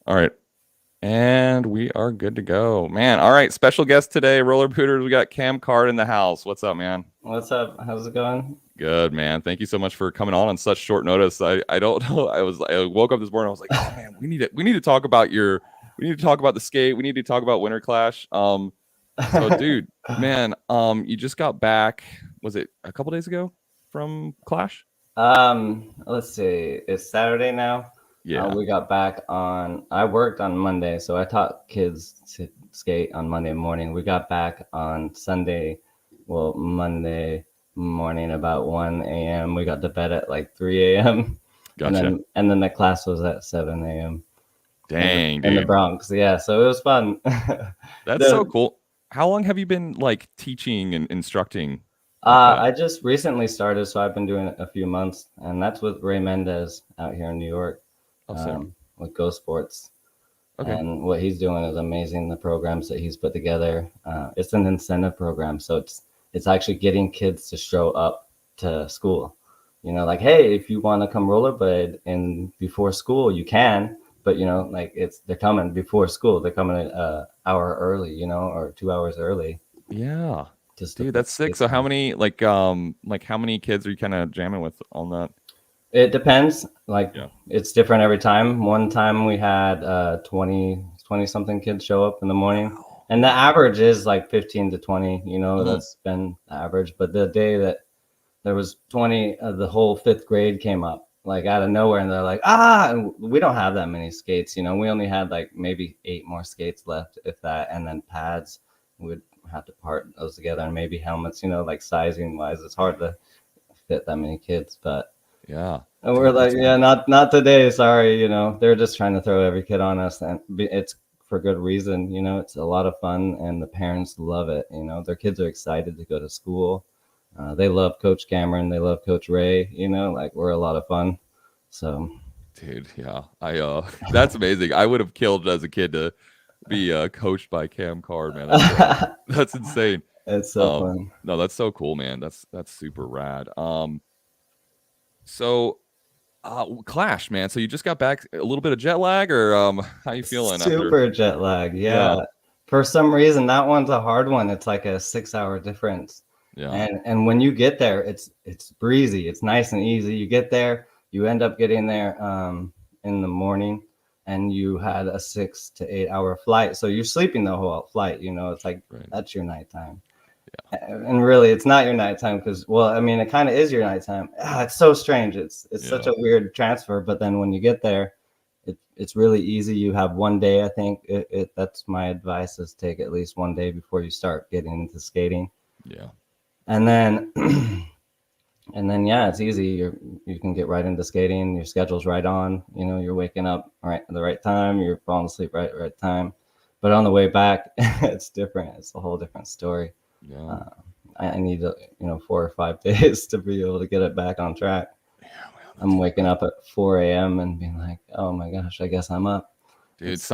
All right. And we are good to go. Man, all right. Special guest today, Roller Pooters. We got Cam Card in the house. What's up, man? What's up? How's it going? Good, man. Thank you so much for coming on such short notice. I don't know. I woke up this morning. I was like, oh man, we need to talk about we need to talk about the skate. We need to talk about Winter Clash. So dude, man, you just got back. Was it a couple days ago from Clash? Let's see. It's Saturday now. Yeah. We got back on. I worked on Monday, so I taught kids to skate on Monday morning. We got back on Sunday, well, Monday morning about 1 a.m. We got to bed at like 3 a.m. Gotcha. And then the class was at 7 a.m. Dang, in the dude. Bronx. Yeah, so it was fun. That's so The cool. How long have you been like teaching and instructing like that? I just recently started, so I've been doing it a few months, and that's with Ray Mendez out here in New York, Oh, sick. with Go Sports. Okay. And what he's doing is amazing. The programs that he's put together, it's an incentive program, so it's actually getting kids to show up to school. You know, like, hey, if you want to come rollerblade in before school, you can. But you know, like they're coming before school. They're coming an hour early, you know, or 2 hours early, Yeah. just to Dude, put that's sick. skates So how on. many like how many kids are you kind of jamming with on that? It depends. Like Yeah. it's different every time. One time we had 20 something kids show up in the morning. Wow. And the average is like 15 to 20, you know, Mhm. that's been the average. But the day that there was 20, the whole fifth grade came up like out of nowhere and they're like, ah, and we don't have that many skates, you know, we only had like maybe 8 more skates left, if that, and then pads. We'd have to part those together and maybe helmets, you know, like sizing wise, it's hard to fit that many kids. But Yeah. and we're Dude, like, that's yeah, wild. not today. Sorry, you know, they're just trying to throw every kid on us, and it's for good reason. You know, it's a lot of fun, and the parents love it. You know, their kids are excited to go to school. They love Coach Cameron. They love Coach Ray. You know, like we're a lot of fun. So Dude, yeah. I that's amazing. I would have killed as a kid to be coached by Cam Card, man. That's that's insane. it's so Um fun. no, that's so cool, man. That's super rad. So Clash, man. So you just got back, a little bit of jet lag, or how you feeling after? Super jet lag. Yeah. Yeah. For some reason, that one's a hard one. It's like a 6 hour difference. Yeah. And when you get there, it's breezy. It's nice and easy. You get there, you end up getting there in the morning, and you had a 6 to 8 hour flight. So you're sleeping the whole flight. You know, it's like Right. that's your nighttime. And really, it's not your nighttime because, well, I mean, it kind of is your nighttime. It's so strange. It's such Yeah. a weird transfer. But then when you get there, it's really easy. You have one day. I think that's my advice is take at least one day before you start getting into skating, Yeah. and then and then yeah, it's easy. You can get right into skating. Your schedule's right on. You know, you're waking up right at the right time. You're falling asleep right time. But on the way back, it's different. It's a whole different story. Yeah. Uh, I need 4 or 5 days to be able to get it back on track. Yeah, man, I'm that's waking up at 4 a.m. and being like, oh my gosh, I guess I'm up. dude. It's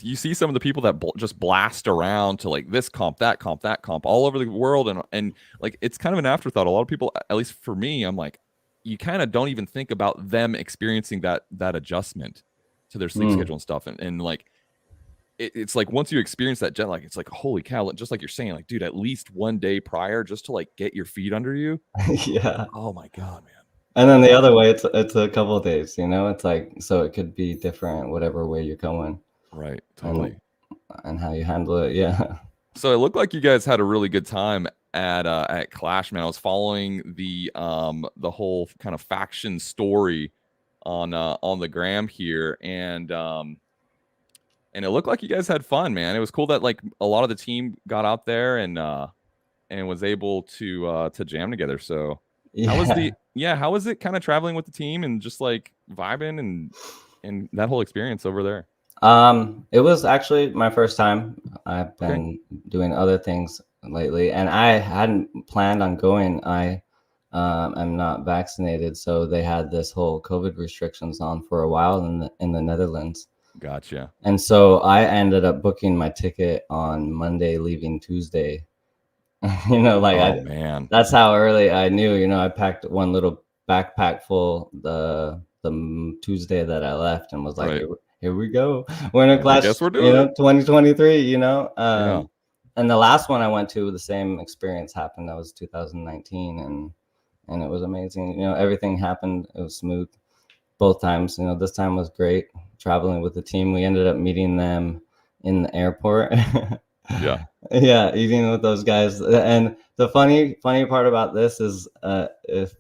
You see some of the people that just blast around to like this comp, that comp, all over the world, and like it's kind of an afterthought. A lot of people, at least for me, I'm like, you kind of don't even think about them experiencing that adjustment to their sleep mm, schedule and stuff, and like it's like once you experience that jet lag, it's like holy cow, just like you're saying, like dude, at least one day prior, just to like get your feet under you. yeah. Oh my god, man, And then that's the awesome. other way, it's a couple of days. You know, it's like so it could be different whatever way you're going, Right, and totally. how you handle it. Yeah. So it looked like you guys had a really good time at Clash, man. I was following the whole kind of faction story on the gram here, and it looked like you guys had fun, man. It was cool that like a lot of the team got out there and was able to jam together. So how was Yeah. how was it kind of traveling with the team and just like vibing and that whole experience over there? It was actually my first time. I've Okay. been doing other things lately, and I hadn't planned on going. I am not vaccinated, so they had this whole COVID restrictions on for a while in the Netherlands, Gotcha. and so I ended up booking my ticket on Monday, leaving Tuesday. You know, like Oh I man. that's how early I knew. You know, I packed one little backpack full. The Tuesday that I left and was like, Right. here we go, Winter I Clash, guess we're doing it. 2023, Yeah. and the last one I went to, the same experience happened. That was 2019, and it was amazing. Everything happened. It was smooth both times. This time was great traveling with the team. We ended up meeting them in the airport. Yeah. Yeah, eating with those guys. And the funny part about this is, if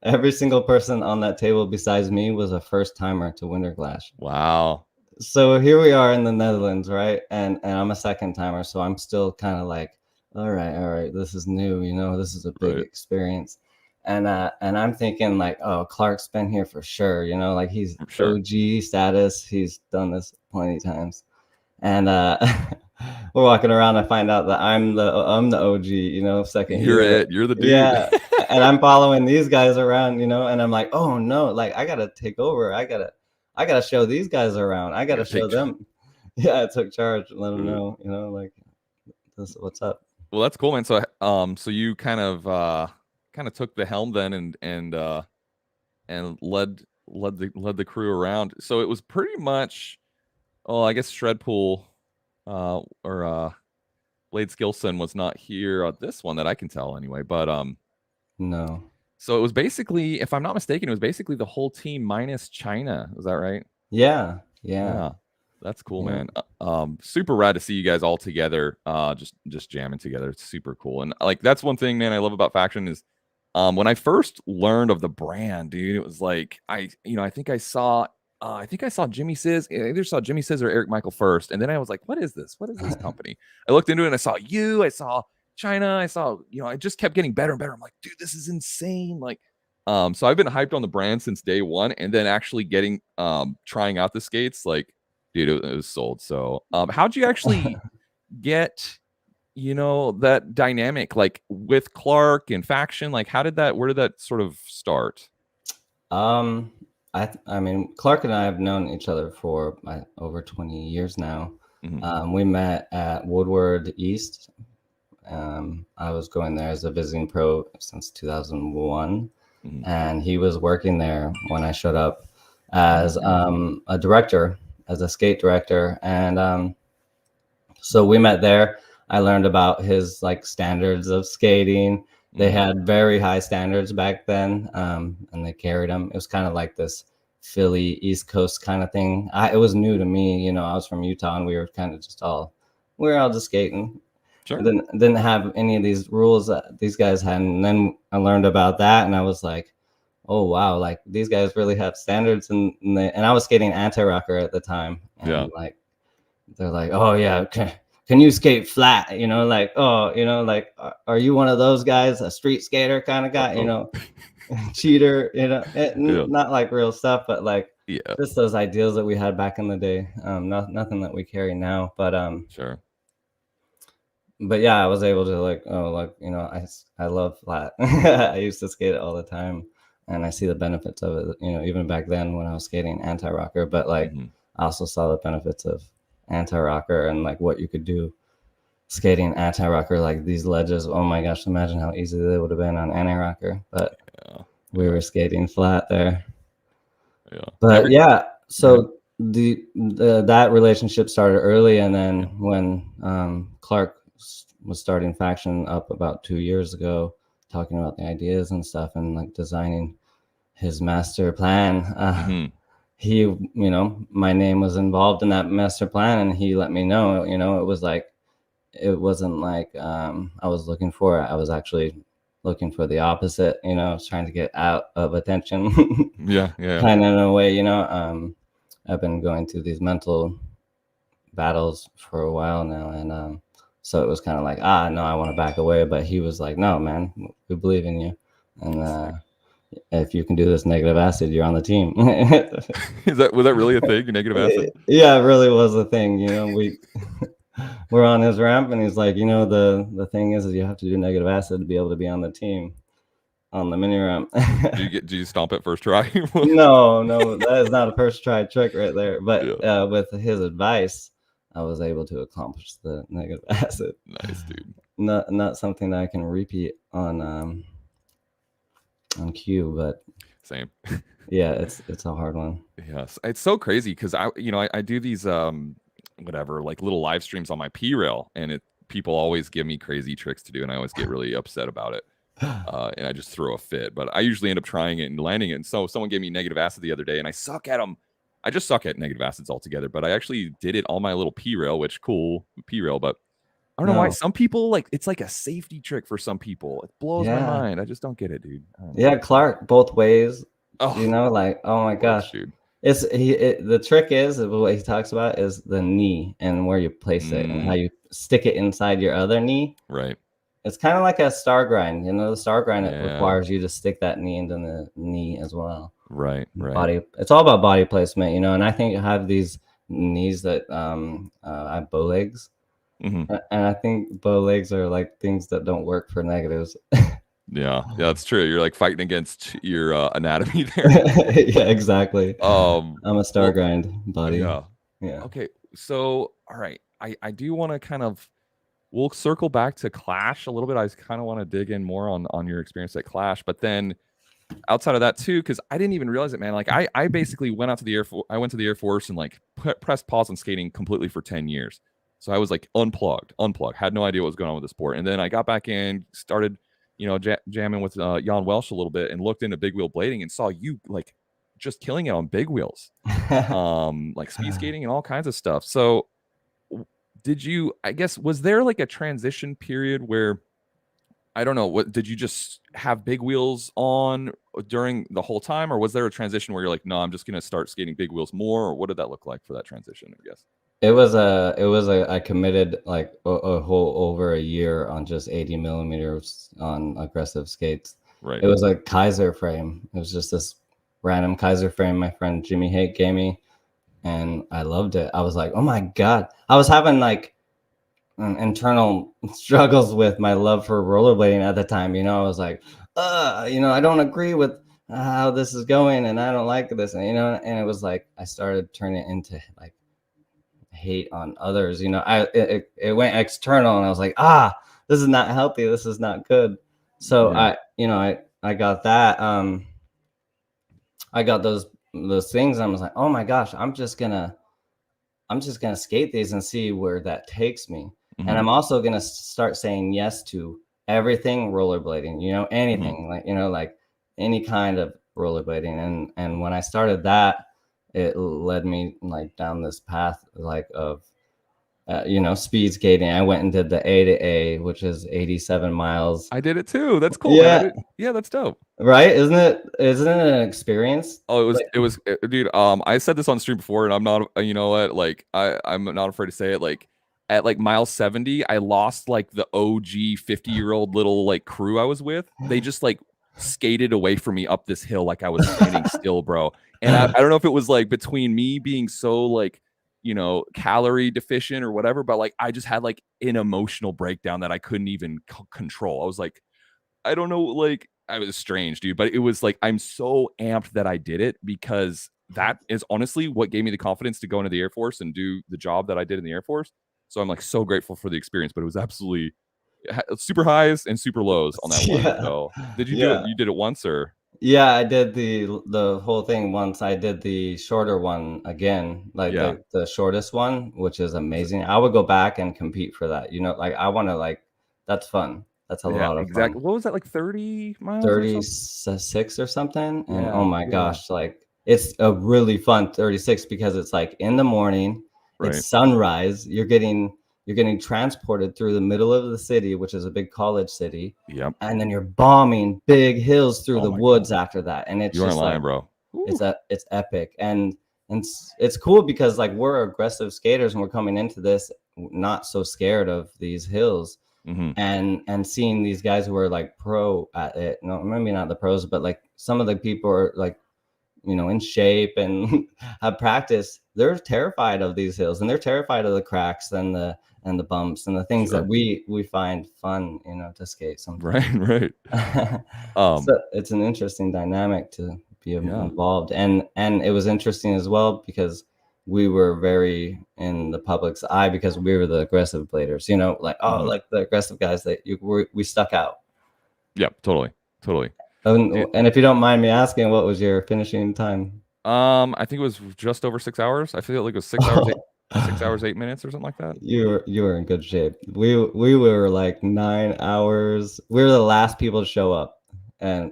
every single person on that table besides me was a first timer to Winter Clash. Wow. So here we are in the Netherlands, right? And I'm a second timer, so I'm still kind of like, all right, this is new, this is a big Right. experience. And I'm thinking like, oh, Clark's been here for sure, like he's Sure. OG status. He's done this plenty of times. And we're walking around and find out that I'm the OG, second You're year. it. You're the dude. Yeah. And I'm following these guys around, and I'm like, oh no, like I gotta take over. I gotta show these guys around. I gotta show them. Yeah, I took charge, let them know, like this is what's up. Well, that's cool, man. So so you kind of took the helm then and led the crew around. So it was pretty much, I guess Shredpool or Blade Skillson was not here on this one that I can tell anyway. But No. so it was basically, if I'm not mistaken, it was basically the whole team minus China. Was that right? Yeah. That's cool, Yeah. man. Super rad to see you guys all together, just jamming together. It's super cool. And like that's one thing, man, I love about Faction is when I first learned of the brand, dude, it was like I think I saw Jimmy Sizz. I either saw Jimmy Sizz or Eric Michael first, and then I was like, what is this? What is this company? I looked into it and I saw you, I saw China, I saw, I just kept getting better and better. I'm like, dude, this is insane. Like, so I've been hyped on the brand since day one, and then actually getting trying out the skates, like, dude, it was sold. So how'd you actually get that dynamic like with Clark and Faction? Like where did that sort of start? I mean, Clark and I have known each other for over 20 years now. Mm-hmm. We met at Woodward East. I was going there as a visiting pro since 2001. Mm-hmm. And he was working there when I showed up as a director, as a skate director. And so we met there. I learned about his like standards of skating. They had very high standards back then, and they carried them. It was kind of like this Philly East Coast kind of thing. It was new to me. I was from Utah, and we were kind of we were all just skating. Sure. Didn't have any of these rules that these guys had. And then I learned about that, and I was like, oh wow, like these guys really have standards. And I was skating anti-rocker at the time. And like they're like, oh yeah, can you skate flat? Like, oh, like, are you one of those guys, a street skater kind of guy? Cheater, not like real stuff, but like just those ideals that we had back in the day. Nothing that we carry now, but sure. But yeah, I was able to like, I love flat. I used to skate it all the time, and I see the benefits of it. Even back then when I was skating anti-rocker, but like I also saw the benefits of anti-rocker and like what you could do skating anti-rocker, like these ledges. Oh my gosh, imagine how easy they would have been on anti-rocker, but we were skating flat there. But so that relationship started early, and then when Clark was starting Faction up about 2 years ago, talking about the ideas and stuff and like designing his master plan, he, my name was involved in that master plan, and he let me know, it was like, it wasn't like I was looking for it. I was actually looking for the opposite. I was trying to get out of attention. Kind of in a way, I've been going through these mental battles for a while now, and so it was kind of like, no, I want to back away. But he was like, no, man, we believe in you, and if you can do this negative acid, you're on the team. was that really a thing, negative acid? Yeah, it really was a thing. We're on his ramp, and he's like, the thing is you have to do negative acid to be able to be on the team on the mini ramp. Do you stomp it first try? No, that is not a first try trick right there. But with his advice, I was able to accomplish the negative acid. Nice, dude. Not something that I can repeat on on cue, but Same. yeah, it's a hard one. Yes, it's so crazy because I do these whatever like little live streams on my P rail, and people always give me crazy tricks to do, and I always get really upset about it. And I just throw a fit, but I usually end up trying it and landing it. And so someone gave me negative acid the other day, and I suck at them. I just suck at negative acids altogether. But I actually did it on my little P rail, which cool P rail. But I don't know why No. some people like it's like a safety trick for some people. It blows my Yeah. mind. I just don't get it, dude. I don't know. Yeah, Clark, both ways. Oh, You know, like, oh my gosh. dude. The trick is what he talks about is the knee and where you place it and how you stick it inside your other knee. Right. It's kind of like a star grind. You know, the star grind it Yeah. requires you to stick that knee into the knee as well. Right. Right. Body. It's all about body placement, you know. And I think I have these knees that I have bow legs, Mhm. and I think bow legs are like things that don't work for negatives. Yeah, that's true. You're like fighting against your anatomy there. Yeah, exactly. I'm a star well, grind body. Yeah. Yeah. Okay. So, all right. I do want to kind of we'll circle back to Clash a little bit. I kind of want to dig in more on your experience at Clash, but then outside of that too, because I didn't even realize it, man. Like I basically went out to the Air Force. I went to the Air Force and like pressed pause on skating completely for 10 years. So I was like unplugged, had no idea what was going on with the sport. And then I got back in, started, jamming with Jan Welsh a little bit and looked into big wheel blading and saw you like just killing it on big wheels, like speed skating and all kinds of stuff. So did you, I guess, was there like a transition period where, I don't know, what did you just have big wheels on during the whole time, or was there a transition where you're like, no, I'm just going to start skating big wheels more, or what did that look like for that transition, I guess? I committed like a whole over a year on just 80 millimeters on aggressive skates. Right. It was a Kaiser frame. It was just this random Kaiser frame my friend Jimmy Hake gave me, and I loved it. I was like, oh my God. I was having like internal struggles with my love for rollerblading at the time. You know, I was like, I don't agree with how this is going, and I don't like this. And, and it was like, I started turning it into like hate on others. It went external, and I was like, this is not healthy. This is not good. So yeah. I got that. I got those things. And I was like, oh my gosh, I'm just gonna skate these and see where that takes me. Mm-hmm. And I'm also gonna start saying yes to everything rollerblading. Anything like any kind of rollerblading. And when I started that, it led me like down this path like of speed skating. I went and did the A to A, which is 87 miles. I did it too. That's cool. Yeah. Yeah, that's dope. Right? Isn't it an experience? Oh, it was, dude. I said this on stream before, and I'm not, you know what? Like, I'm not afraid to say it. Like, at like mile 70, I lost like the OG 50-year-old little like crew I was with. They just like skated away from me up this hill like I was standing still, bro. And I don't know if it was like between me being so like, calorie deficient or whatever, but like I just had like an emotional breakdown that I couldn't even control. I was like, I don't know, like I was strange, dude, but it was like I'm so amped that I did it, because that is honestly what gave me the confidence to go into the Air Force and do the job that I did in the Air Force. So I'm like so grateful for the experience, but it was absolutely super highs and super lows on that one. So did you do it? You did it once, or? Yeah, I did the whole thing once. I did the shorter one again, like the shortest one, which is amazing. I would go back and compete for that. Like I want to like, that's fun. That's a lot of fun. What was that, like 30 miles? 36 or something. And oh my gosh, like it's a really fun 36 because it's like in the morning, it's sunrise. You're getting transported through the middle of the city, which is a big college city. Yep. And then you're bombing big hills through the woods after that. And it's just lying, bro. It's epic. And it's cool because like we're aggressive skaters and we're coming into this not so scared of these hills. Mm-hmm. And seeing these guys who are like pro at it. No, maybe not the pros, but like some of the people are like, in shape and have practice. They're terrified of these hills, and they're terrified of the cracks and the bumps and the things that we find fun, to skate sometimes. Right. So it's an interesting dynamic to be involved. And it was interesting as well because we were very in the public's eye because we were the aggressive bladers, like, like the aggressive guys that we stuck out. Yeah, totally. And if you don't mind me asking, what was your finishing time? I think it was just over 6 hours. I feel like it was 6 hours, 6 hours, 8 minutes or something like that. You were in good shape. We were like 9 hours. We were the last people to show up, and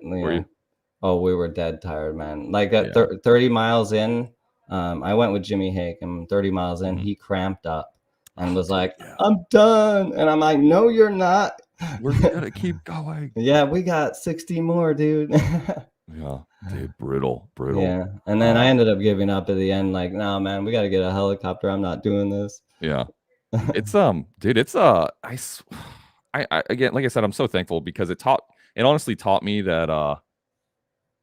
oh, we were dead tired, man. Like at 30 miles in, I went with Jimmy Hake, and 30 miles in, he cramped up and was like, "I'm done," and I'm like, "No, you're not. We're gonna keep going." Yeah, we got 60 more, dude. Yeah, dude, brutal. Yeah, and then I ended up giving up at the end. Like, no, man, we got to get a helicopter. I'm not doing this. Yeah, it's dude, it's I again, like I said, I'm so thankful because it honestly taught me that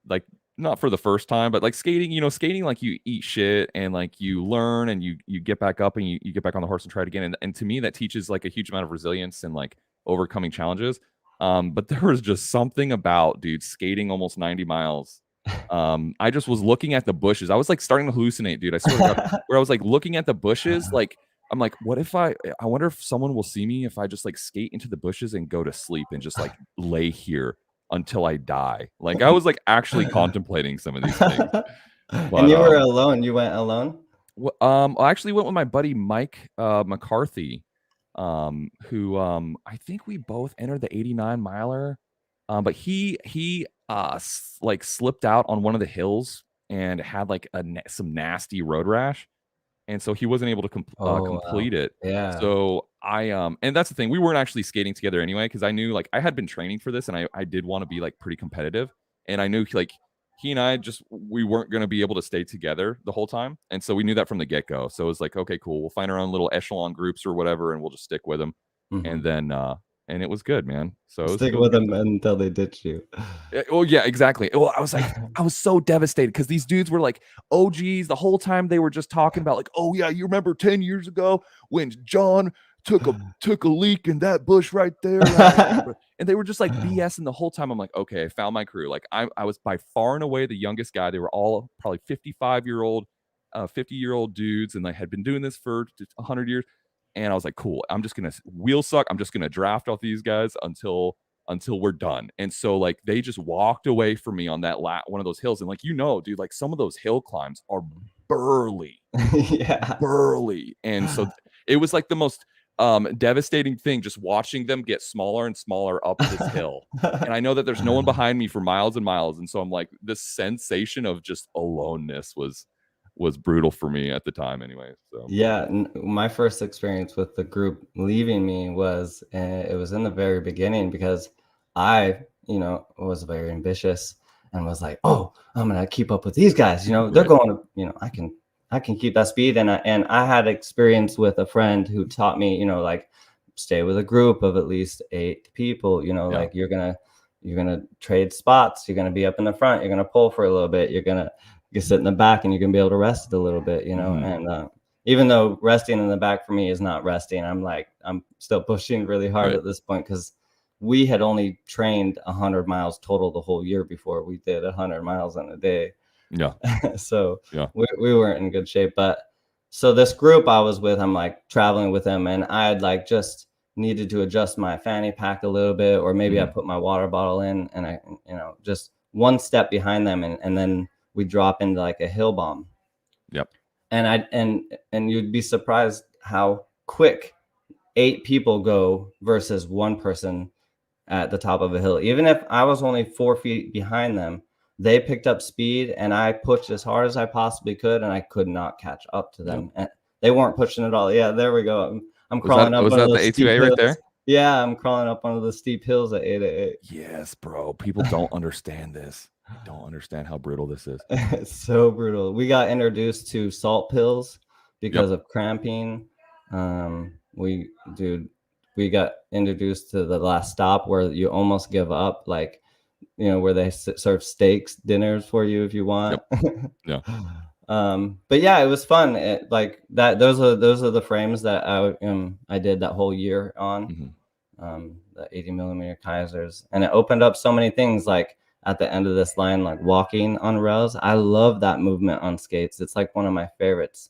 like, not for the first time, but like skating, like you eat shit and like you learn and you get back up and you get back on the horse and try it again. And to me, that teaches like a huge amount of resilience and like overcoming challenges. But there was just something about, dude, skating almost 90 miles. I just was looking at the bushes. I was like starting to hallucinate, dude. I swear to God, where I was like looking at the bushes, like I'm like, what if I wonder if someone will see me if I just like skate into the bushes and go to sleep and just like lay here until I die. Like I was like actually contemplating some of these things. But, and you were alone. You went alone? I actually went with my buddy Mike McCarthy, who I think we both entered the 89 miler. But he like slipped out on one of the hills and had like some nasty road rash. And so he wasn't able to complete it. Yeah. So and that's the thing. We weren't actually skating together anyway, because I knew like I had been training for this and I did want to be like pretty competitive. And I knew like he and I we weren't going to be able to stay together the whole time. And so we knew that from the get-go. So it was like, okay, cool. We'll find our own little echelon groups or whatever, and we'll just stick with them. And then and it was good, man. So stick with them until they ditch you. Oh yeah, exactly. Well, I was like, I was so devastated because these dudes were like OGs the whole time. They were just talking about like, oh yeah, you remember 10 years ago when John took a leak in that bush right there, and they were just like BSing the whole time. I'm like, okay, I found my crew. Like I was by far and away the youngest guy. They were all probably 50-year-old dudes, and they had been doing this for 100 years. And I was like, cool, I'm just going to wheel suck. I'm just going to draft off these guys until we're done. And so like, they just walked away from me on that one of those hills. And like, dude, like some of those hill climbs are burly, burly. And so it was like the most devastating thing, just watching them get smaller and smaller up this hill. And I know that there's no one behind me for miles and miles. And so I'm like, this sensation of just aloneness was brutal for me at the time anyway. So yeah, my first experience with the group leaving me was it was in the very beginning, because I was very ambitious and was like, oh, I'm gonna keep up with these guys, they're going to, I can keep that speed. And I had experience with a friend who taught me, like, stay with a group of at least 8 people, like you're gonna trade spots, you're gonna be up in the front, you're gonna pull for a little bit, you sit in the back and you can be able to rest a little bit, and even though resting in the back for me is not resting, I'm still pushing really hard at this point, because we had only trained 100 miles total the whole year before we did 100 miles in a day. So we weren't in good shape. But so this group I was with, I'm like traveling with them, and I had like just needed to adjust my fanny pack a little bit, or maybe I put my water bottle in, and I just one step behind them, and then we drop into like a hill bomb. And you'd be surprised how quick 8 people go versus one person at the top of a hill. Even if I was only 4 feet behind them, they picked up speed, and I pushed as hard as I possibly could, and I could not catch up to them. And they weren't pushing at all. Yeah, there we go. I'm crawling up. Was that the A2A right there? Yeah, I'm crawling up one of the steep hills at 888. Yes, bro. People don't understand this. I don't understand how brutal this is. It's so brutal. We got introduced to salt pills because of cramping. We got introduced to the last stop where you almost give up, like, where they serve steaks dinners for you if you want. But yeah, it was fun. Like that. Those are the frames that I did that whole year on the 80mm Kaisers, and it opened up so many things. Like at the end of this line, like walking on rails. I love that movement on skates. It's like one of my favorites.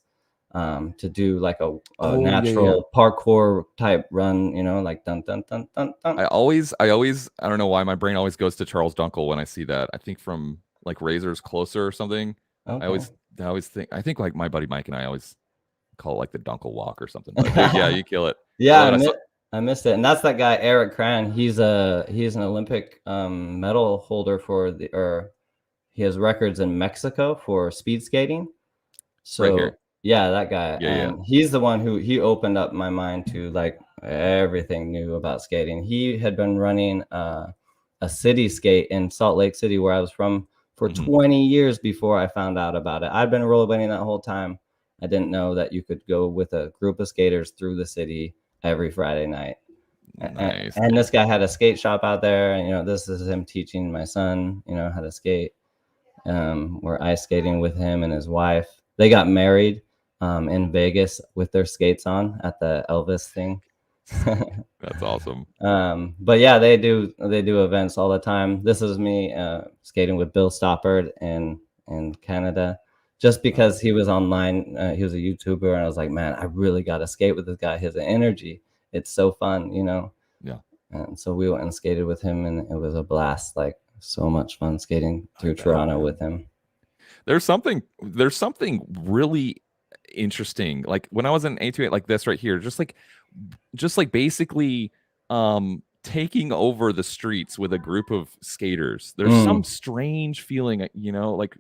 to do like a Oh, yeah, natural parkour type run, like dun dun dun dun dun. I don't know why my brain always goes to Charles Dunkel when I see that. I think from like Razor's Closer or something. I Okay. always think like my buddy Mike and I always call it like the Dunkel walk or something. But dude, yeah, you kill it. Yeah, I love it. I missed it, and that's that guy Eric Cran. He's an Olympic medal holder or he has records in Mexico for speed skating. Right So here. yeah, that guy, Yeah, and he's the one who he opened up my mind to like everything new about skating. He had been running a city skate in Salt Lake City, where I was from, for 20 years before I found out about it. I'd been rollerblading that whole time. I didn't know that you could go with a group of skaters through the city every Friday night. Nice. And this guy had a skate shop out there, and this is him teaching my son, how to skate. We're ice skating with him and his wife. They got married in Vegas with their skates on at the Elvis thing. That's awesome. But yeah, they do events all the time. This is me skating with Bill Stoppard in Canada, just because he was online. He was a YouTuber, and I was like, man, I really got to skate with this guy. His energy, it's so fun, Yeah. And so we went and skated with him, and it was a blast. Like, so much fun skating through Toronto with him. There's something really interesting. Like when I was in A28 like this right here, just like basically taking over the streets with a group of skaters. There's some strange feeling,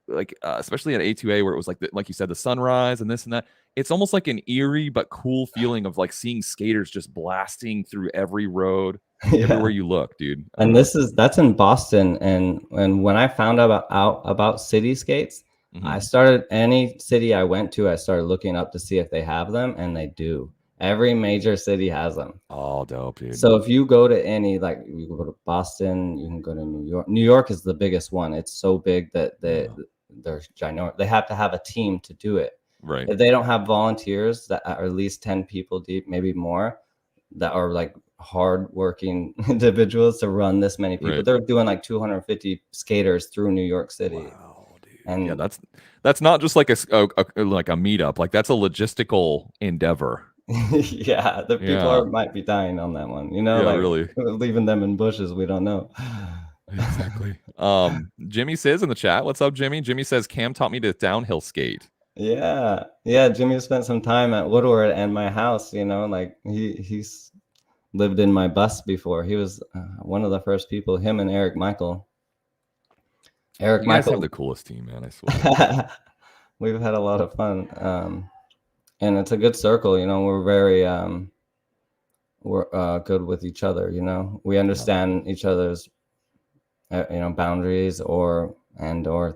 like especially at A2A where it was like you said, the sunrise and this and that. It's almost like an eerie but cool feeling of like seeing skaters just blasting through every road, everywhere you look, dude. And that's in Boston. And when I found out about city skates, I started, any city I went to, I started looking up to see if they have them, and they do. Every major city has them. Oh, dope, dude. So if you go to any, like you go to Boston, you can go to New York. New York is the biggest one. It's so big that they're ginormous. They have to have a team to do it. Right. If they don't have volunteers that are at least 10 people deep, maybe more, that are like hard-working individuals to run this many people, they're doing like 250 skaters through New York City. Wow, dude. And yeah, that's not just like a meetup. Like that's a logistical endeavor. Yeah, the people might be dying on that one, like really leaving them in bushes. We don't know. Exactly. Jimmy says in the chat, what's up, Jimmy? Jimmy says Cam taught me to downhill skate. Yeah. Jimmy spent some time at Woodward and my house. Like he's lived in my bus before. He was one of the first people. Him and Eric Michael. You guys have the coolest team, man. I swear. We've had a lot of fun, and it's a good circle. We're very we're good with each other. We understand each other's boundaries or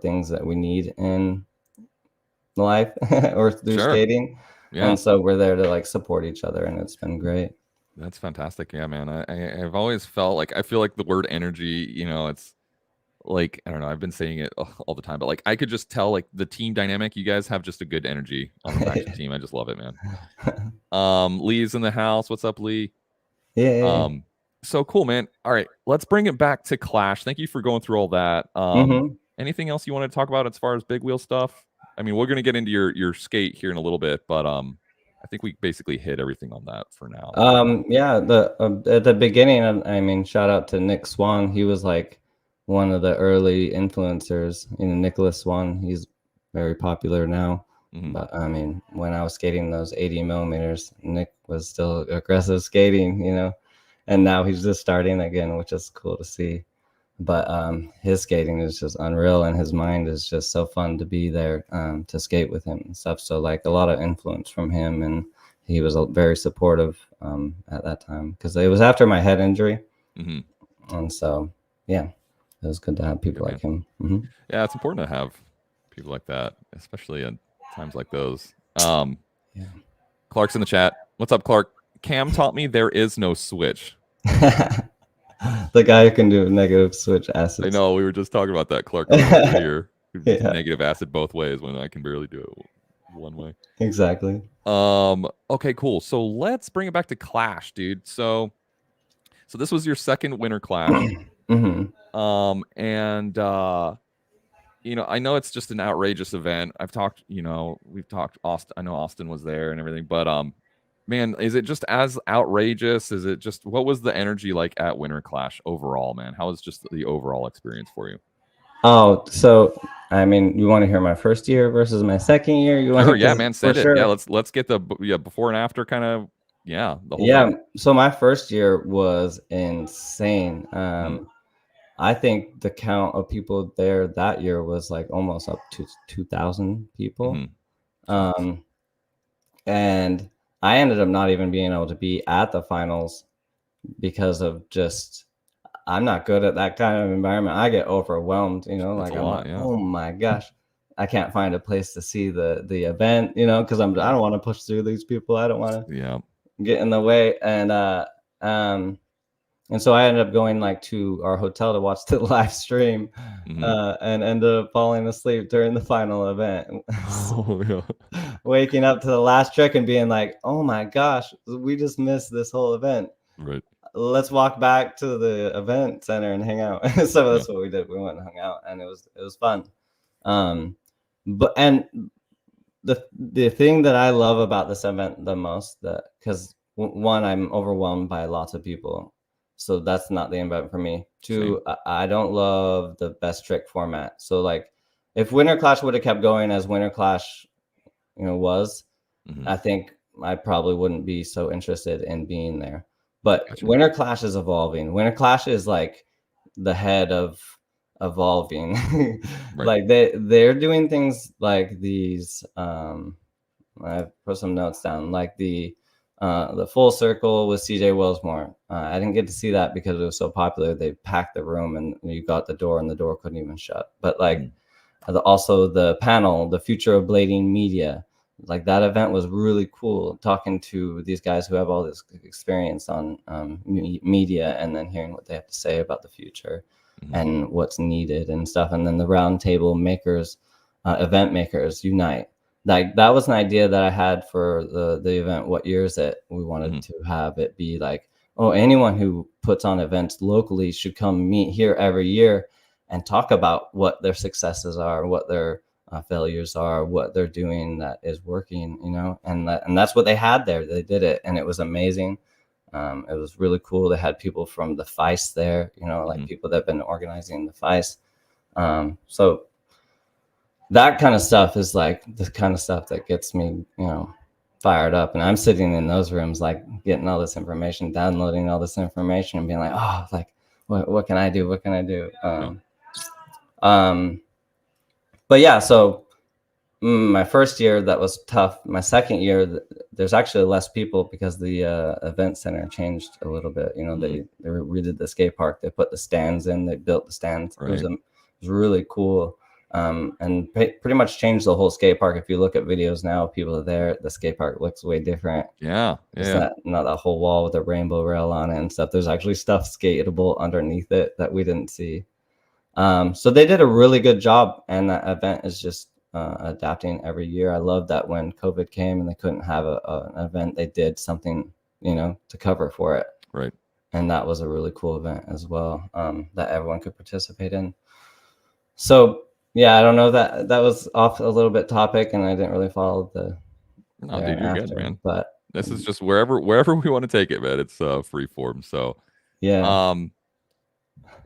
things that we need in life or through skating. And so we're there to like support each other, and it's been great. That's fantastic. Yeah, man. I've always felt like, I feel like the word energy, it's like, I don't know, I've been saying it all the time, but like I could just tell like the team dynamic, you guys have just a good energy on the Faction team. I just love it, man. Lee's in the house. What's up, Lee? Yeah. So cool, man. All right, let's bring it back to Clash. Thank you for going through all that. Anything else you want to talk about as far as big wheel stuff? I mean, we're gonna get into your skate here in a little bit, but I think we basically hit everything on that for now. Yeah, at the beginning, I mean, shout out to Nick Swan. He was like one of the early influencers. Nicholas Swan. He's very popular now. But I mean, when I was skating those 80 millimeters, Nick was still aggressive skating, and now he's just starting again, which is cool to see. But his skating is just unreal, and his mind is just so fun to be there to skate with him and stuff. So like a lot of influence from him, and he was very supportive at that time, because it was after my head injury. And so yeah, it was good to have people like him. Yeah, it's important to have people like that, especially at times like those. Clark's in the chat. What's up, Clark? Cam taught me there is no switch. The guy who can do negative switch acids. I know, we were just talking about that, Clark. Here, negative acid both ways when I can barely do it one way. Exactly. Okay, cool. So let's bring it back to Clash, dude. So this was your second Winter Clash. I know it's just an outrageous event. We've talked Austin. I know Austin was there and everything, but man, is it just as outrageous? Is it just what was the energy like at Winter Clash overall, man? How was just the overall experience for you? Oh, so I mean, you want to hear my first year versus my second year? You want Sure, to, yeah, man, for send it. Yeah, sure. let's get the before and after kind of the whole Yeah. thing. So my first year was insane. Mhm, I think the count of people there that year was like almost up to 2,000 people. mhm. Jeez. Um, and I ended up not even being able to be at the finals because of just I'm not good at that kind of environment. I get overwhelmed, That's like a I'm lot, like, yeah. oh my gosh, I can't find a place to see the event, because I Yeah. don't want to push through these people. I don't want to Yeah. get in the way. Um and so I ended up going like to our hotel to watch the live stream, Mhm. and ended up falling asleep during the final event. Oh, yeah. Waking up to the last trick and being like, oh my gosh, we just missed this whole event. Right. Let's walk back to the event center and hang out. So Yeah. that's what we did. We went and hung out, and it was fun. Um, and the thing that I love about this event the most, that because one, I'm overwhelmed by lots of people, so that's not the event for me. Same. Two, I don't love the best trick format. So like, if Winter Clash would have kept going as Winter Clash, was, Mhm. I think I probably wouldn't be so interested in being there. But Gotcha. Winter Clash is evolving. Winter Clash is like the head of evolving. Right. Like they're doing things like these. I put some notes down, like the full circle with CJ Wilsmore. I didn't get to see that because it was so popular. They packed the room and you got the door and the door couldn't even shut. But like, Mhm. also the panel, the future of blading media, like that event was really cool, talking to these guys who have all this experience on media, and then hearing what they have to say about the future Mhm. and what's needed and stuff. And then the roundtable makers, event makers unite. Like that was an idea that I had for the event. What year is it? We wanted Mhm. to have it be like, oh, anyone who puts on events locally should come meet here every year and talk about what their successes are, what their failures are, what they're doing that is working, and that's what they had there. They did it, and it was amazing. It was really cool. They had people from the Feist there, like Mhm. people that have been organizing the Feist. So that kind of stuff is like the kind of stuff that gets me, fired up. And I'm sitting in those rooms, like getting all this information, downloading all this information, and being like, oh, like what can I do? What can I do? Yeah. Um, but yeah, so my first year that was tough. My second year, there's actually less people because the event center changed a little bit. Mhm. They redid the skate park. They put the stands in. They built the stands. Right. It was really cool, and pretty much changed the whole skate park. If you look at videos now, people are there. The skate park looks way different. Yeah. It's Yeah. not that whole wall with a rainbow rail on it and stuff. There's actually stuff skatable underneath it that we didn't see. So they did a really good job, and that event is just adapting every year. I love that when COVID came and they couldn't have an event, they did something, to cover for it. Right. And that was a really cool event as well, that everyone could participate in. So yeah, I don't know, that was off a little bit topic, and I didn't really follow the No, dude, you're good, thereafter, man. but This is just wherever we want to take it, man. It's free form. So, yeah. um,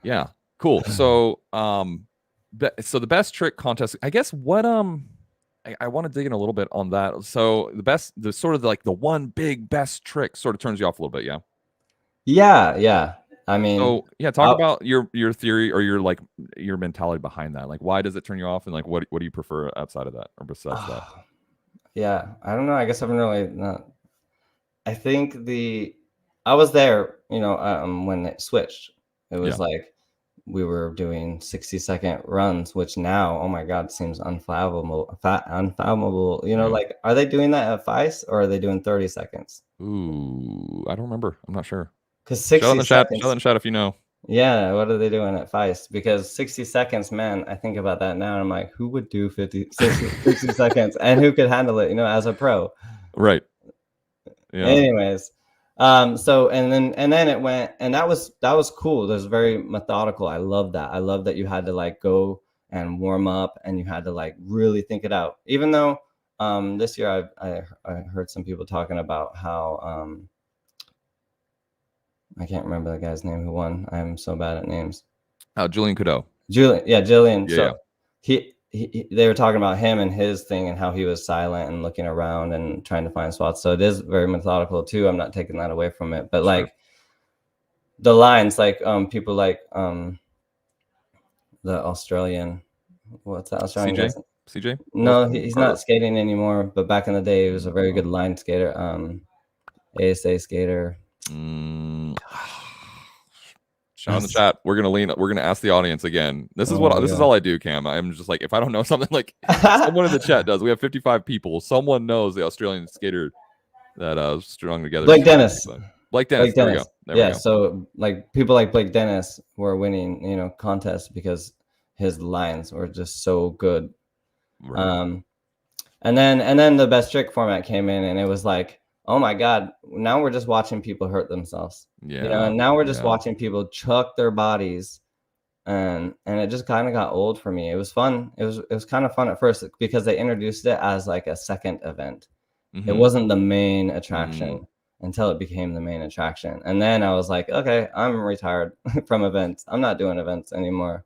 yeah, cool. So, so the best trick contest, I guess. I want to dig in a little bit on that. So the sort of like the one big best trick sort of turns you off a little bit, yeah. Yeah. I mean, So yeah, talk about your theory or your mentality behind that. Like, why does it turn you off, and like what do you prefer outside of that or besides that? yeah, I don't know. I guess I've been really not. I think I was there, when it switched. It Yeah. was like we were doing 60-second runs, which now, oh my God, seems unfathomable. Yeah. Like, are they doing that at Feist, or are they doing 30 seconds? Ooh, I don't remember. I'm not sure. Because Shout out in 60 the chat. Shout out in seconds, the chat if you know. yeah, what are they doing at Feist? Because 60 seconds, man, I think about that now and I'm like, who would do 60 seconds, and who could handle it, as a pro? Right. Yeah. Anyways, so and then it went, and that was cool. It was very methodical. I love that. I love that you had to like go and warm up, and you had to like really think it out. Even though this year I heard some people talking about how I can't remember the guy's name who won. I'm so bad at names. Julian Cadeau. Jillian. Yeah, So they were talking about him and his thing and how he was silent and looking around and trying to find spots. So it is very methodical too. I'm not taking that away from it, but Sure. like the lines, like people like the Australian, what's that Australian CJ? guy? CJ? No, he's not skating anymore, but back in the day, he was a very good Oh. line skater, ASA skater. Shout in the chat. We're gonna ask the audience again. This is is all I do, Cam. I'm just like, if I don't know something, like someone in the chat does. We have 55 people. Someone knows the Australian skater that strung together. Blake Dennis. Blake Dennis. There we go. There we go. So like people like Blake Dennis were winning, you know, contests because his lines were just so good. Right. And then the best trick format came in, and it was like, oh my God, now we're just watching people hurt themselves. Yeah. You know, and now we're just watching people chuck their bodies, and it just kind of got old for me. It was fun. It was kind of fun at first because they introduced it as like a second event. Mm-hmm. It wasn't the main attraction until it became the main attraction. And then I was like, okay, I'm retired from events. I'm not doing events anymore.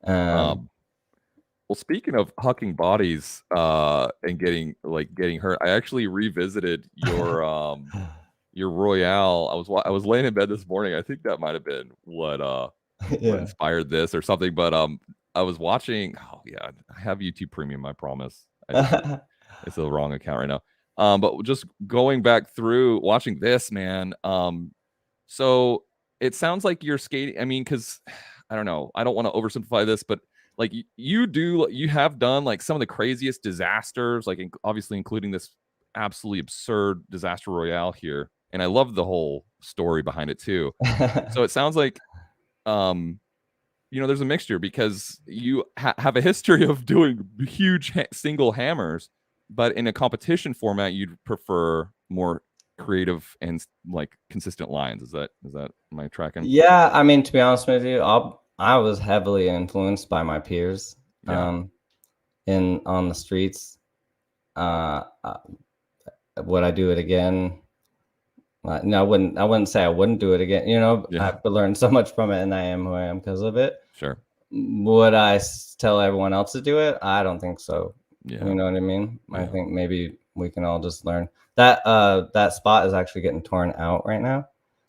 Well, speaking of hucking bodies and getting hurt, I actually revisited your your Royale. I was laying in bed this morning. I think that might have been what inspired this or something. But I was watching. Oh yeah, I have YouTube Premium. I promise. It's the wrong account right now. But just going back through watching this, man. So it sounds like you're skating. I mean, because I don't know. I don't want to oversimplify this, but like you have done like some of the craziest disasters, like obviously including this absolutely absurd disaster Royale here. And I love the whole story behind it too. So it sounds like, there's a mixture because you have a history of doing huge single hammers, but in a competition format, you'd prefer more creative and like consistent lines. Is that am I tracking? Yeah, I mean, to be honest with you, I was heavily influenced by my peers on the streets. Would I do it again? No, I wouldn't say I wouldn't do it again. You know, I've learned so much from it, and I am who I am because of it. Sure. Would I tell everyone else to do it? I don't think so. Yeah. You know what I mean? Yeah. I think maybe we can all just learn. That spot is actually getting torn out right now.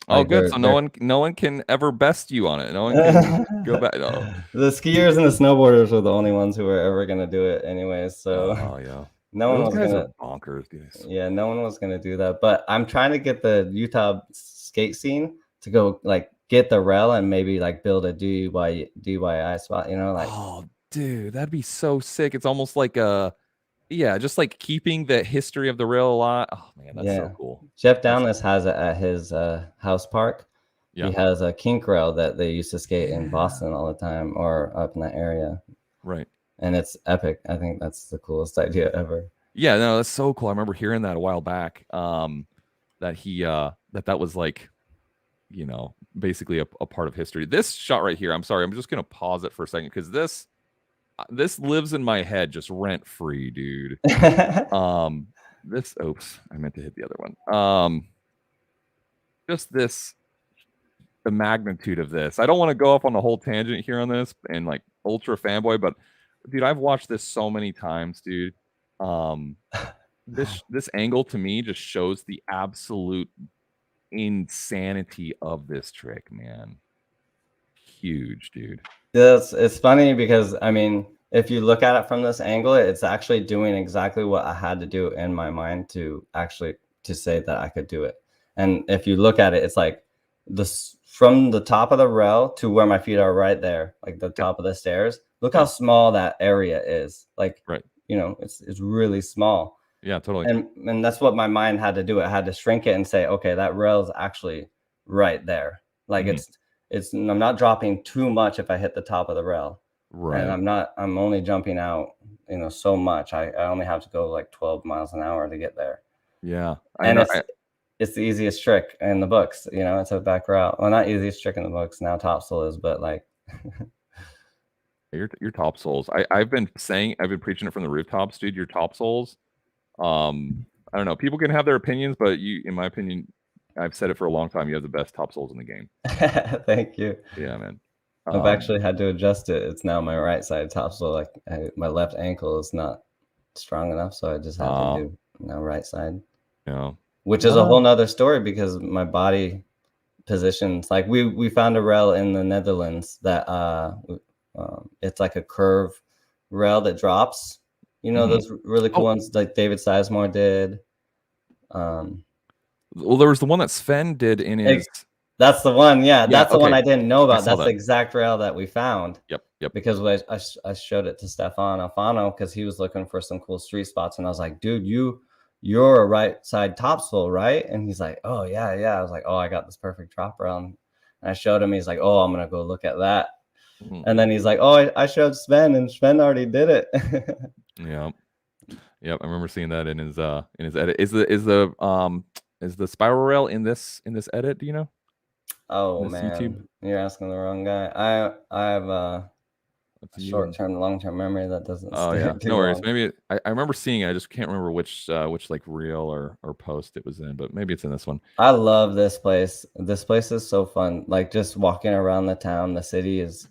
Oh, like good. So no one can ever best you on it. No one can go back. No. The skiers and the snowboarders were the only ones who were ever going to do it anyways. So no one was going to bonkers, guys. Yeah, no one was going to do that. But I'm trying to get the Utah skate scene to go like get the rail and maybe like build a DIY spot, you know, like. Oh, dude, that'd be so sick. It's almost like just like keeping the history of the rail alive. Oh man, that's so cool. Jeff Downless has it at his house park. Yeah. He has a kink rail that they used to skate in Boston all the time or up in that area. Right. And it's epic. I think that's the coolest idea ever. Yeah, no, that's so cool. I remember hearing that a while back. That he that was like, basically a part of history. This shot right here. I'm sorry. I'm just gonna pause it for a second because this lives in my head just rent free, dude. Oops, I meant to hit the other one. The magnitude of this. I don't want to go off on the whole tangent here on this and like ultra fanboy, but dude, I've watched this so many times, dude. This angle to me just shows the absolute insanity of this trick, man. Huge, dude. It's funny because I mean, if you look at it from this angle, it's actually doing exactly what I had to do in my mind to say that I could do it. And if you look at it, it's like this from the top of the rail to where my feet are right there, like the top of the stairs. Look how small that area is. Like, right. It's really small. Yeah, totally. And that's what my mind had to do. I had to shrink it and say, okay, that rail is actually right there. Like I'm not dropping too much if I hit the top of the rail. Right. And I'm only jumping out, so much. I only have to go like 12 miles an hour to get there. Yeah. It's the easiest trick in the books. It's a back route. Well, not easiest trick in the books. Now Topsail is, but like. Your top soles. I've been preaching it from the rooftops, dude. Your top soles. I don't know. People can have their opinions, but in my opinion, I've said it for a long time. You have the best top soles in the game. Thank you. Yeah, man. I've actually had to adjust it. It's now my right side top sole. Like my left ankle is not strong enough, so I just had to do now right side. Yeah. Which is a whole nother story because my body positions, like we found a rail in the Netherlands that it's like a curve rail that drops. You know, those really cool ones like David Sizemore did. Well, there was the one that Sven did in his. That's the one. Yeah, that's the one I didn't know about. That's the exact rail that we found. Yep. Because I showed it to Stefan Alfano because he was looking for some cool street spots, and I was like, dude, you're a right side topsole, right? And he's like, oh yeah. I was like, oh, I got this perfect drop rail. And I showed him. He's like, oh, I'm gonna go look at that. And then he's like, oh, I showed Sven, and Sven already did it. Yep. I remember seeing that in his edit. Is the spiral rail in this edit? Do you know? Oh man, YouTube? You're asking the wrong guy. I have a short-term, long-term memory that doesn't. Oh yeah, no worries. Maybe I remember seeing it. I just can't remember which like reel or post it was in, but maybe it's in this one. I love this place. This place is so fun. Like just walking around the town, the city is.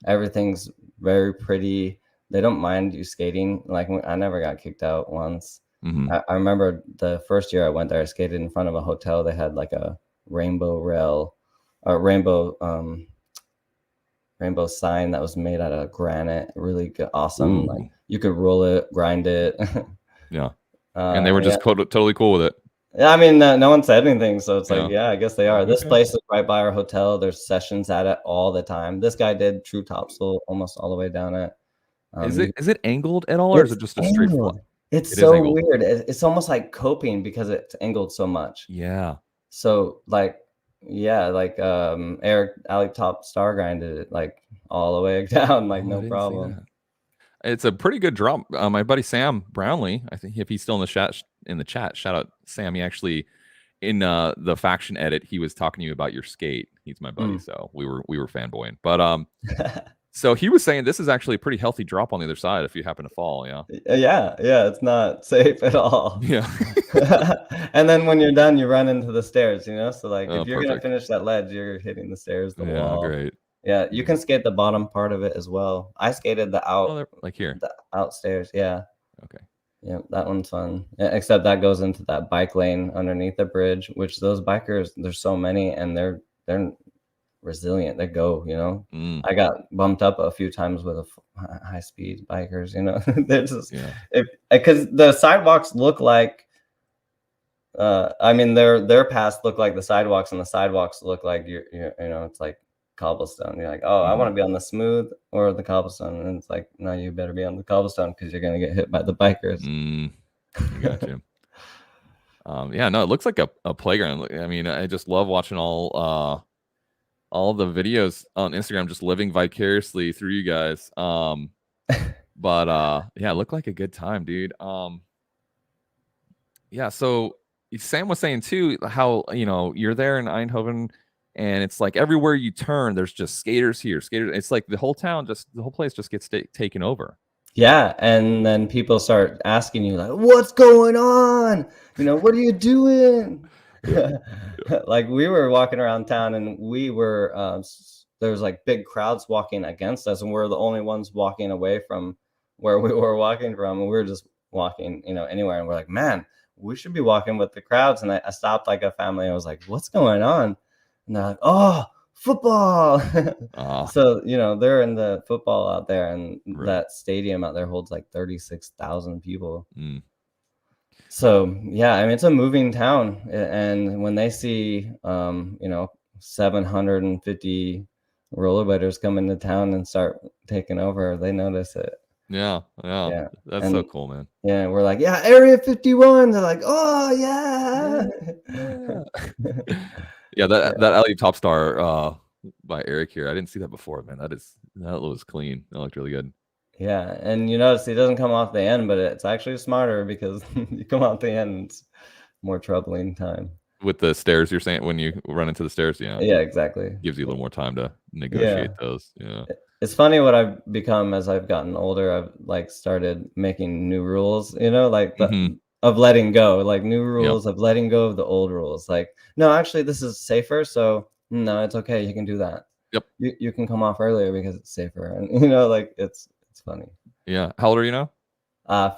Everything's very pretty. They don't mind you skating. Like I never got kicked out once. I remember the first year I went there, I skated in front of a hotel. They had like a rainbow rail, or rainbow sign that was made out of granite. Really good, awesome. Like you could roll it, grind it. And they were just totally cool with it. Yeah, I mean, no one said anything, so it's like, I guess they are. This place is right by our hotel. There's sessions at it all the time. This guy did true topsole almost all the way down it. Is it angled at all, or is it just a straight flat? It's so weird. It's almost like coping because it's angled so much. Yeah. So like Eric Alec Top star grinded it like all the way down, like no problem. It's a pretty good drop. My buddy Sam Brownlee, I think if he's still in the chat, shout out Sam. He actually in the faction edit, he was talking to you about your skate. He's my buddy, so we were fanboying. But so he was saying this is actually a pretty healthy drop on the other side if you happen to fall. Yeah, it's not safe at all. Yeah. And then when you're done, you run into the stairs, you know? So like if you're gonna finish that ledge, you're hitting the stairs, the wall. Great. Yeah, you can skate the bottom part of it as well. I skated the like here. The outstairs, yeah. Okay. Yeah, that one's fun. Yeah, except that goes into that bike lane underneath the bridge, which those bikers, there's so many and they're resilient. They go, you know. I got bumped up a few times with high speed bikers, you know. They're just because the sidewalks look like I mean their paths look like the sidewalks, and the sidewalks look like you know, it's like cobblestone. You're like, oh, I want to be on the smooth or the cobblestone, and it's like, no, you better be on the cobblestone because you're gonna get hit by the bikers. Got you. No, it looks like a playground. I mean, I just love watching all the videos on Instagram, just living vicariously through you guys. But it looked like a good time, dude. So Sam was saying too how, you know, you're there in Eindhoven and it's like everywhere you turn there's just skaters here, skaters. It's like the whole place just gets taken over. Yeah, and then people start asking you like, what's going on, you know, what are you doing? Like we were walking around town and we were there was like big crowds walking against us, and we're the only ones walking away from where we were walking from, and we were just walking, you know, anywhere, and we're like, man, we should be walking with the crowds. And I stopped like a family. I was like, what's going on? And they're like, oh, football. So, you know, they're in the football out there, and that stadium out there holds like 36,000 people. So yeah, I mean, it's a moving town, and when they see you know, 750 rollerbladers come into town and start taking over, they notice it. Yeah. That's so cool, man. Yeah, we're like, yeah, Area 51. They're like, oh yeah. That alley top star by Eric here. I didn't see that before, man. That was clean. That looked really good. Yeah, and you notice he doesn't come off the end, but it's actually smarter because you come off the end, it's more troubling time. With the stairs, you're saying when you run into the stairs, yeah, exactly. Gives you a little more time to negotiate those. Yeah. It's funny what I've become as I've gotten older. I've like started making new rules, like Hmm. of letting go, like new Yep. rules of letting go of the old rules. Like, no, actually, this is safer, so no, it's okay. You can do that. Yep. You can come off earlier because it's safer, and like it's funny. Yeah. How old are you now?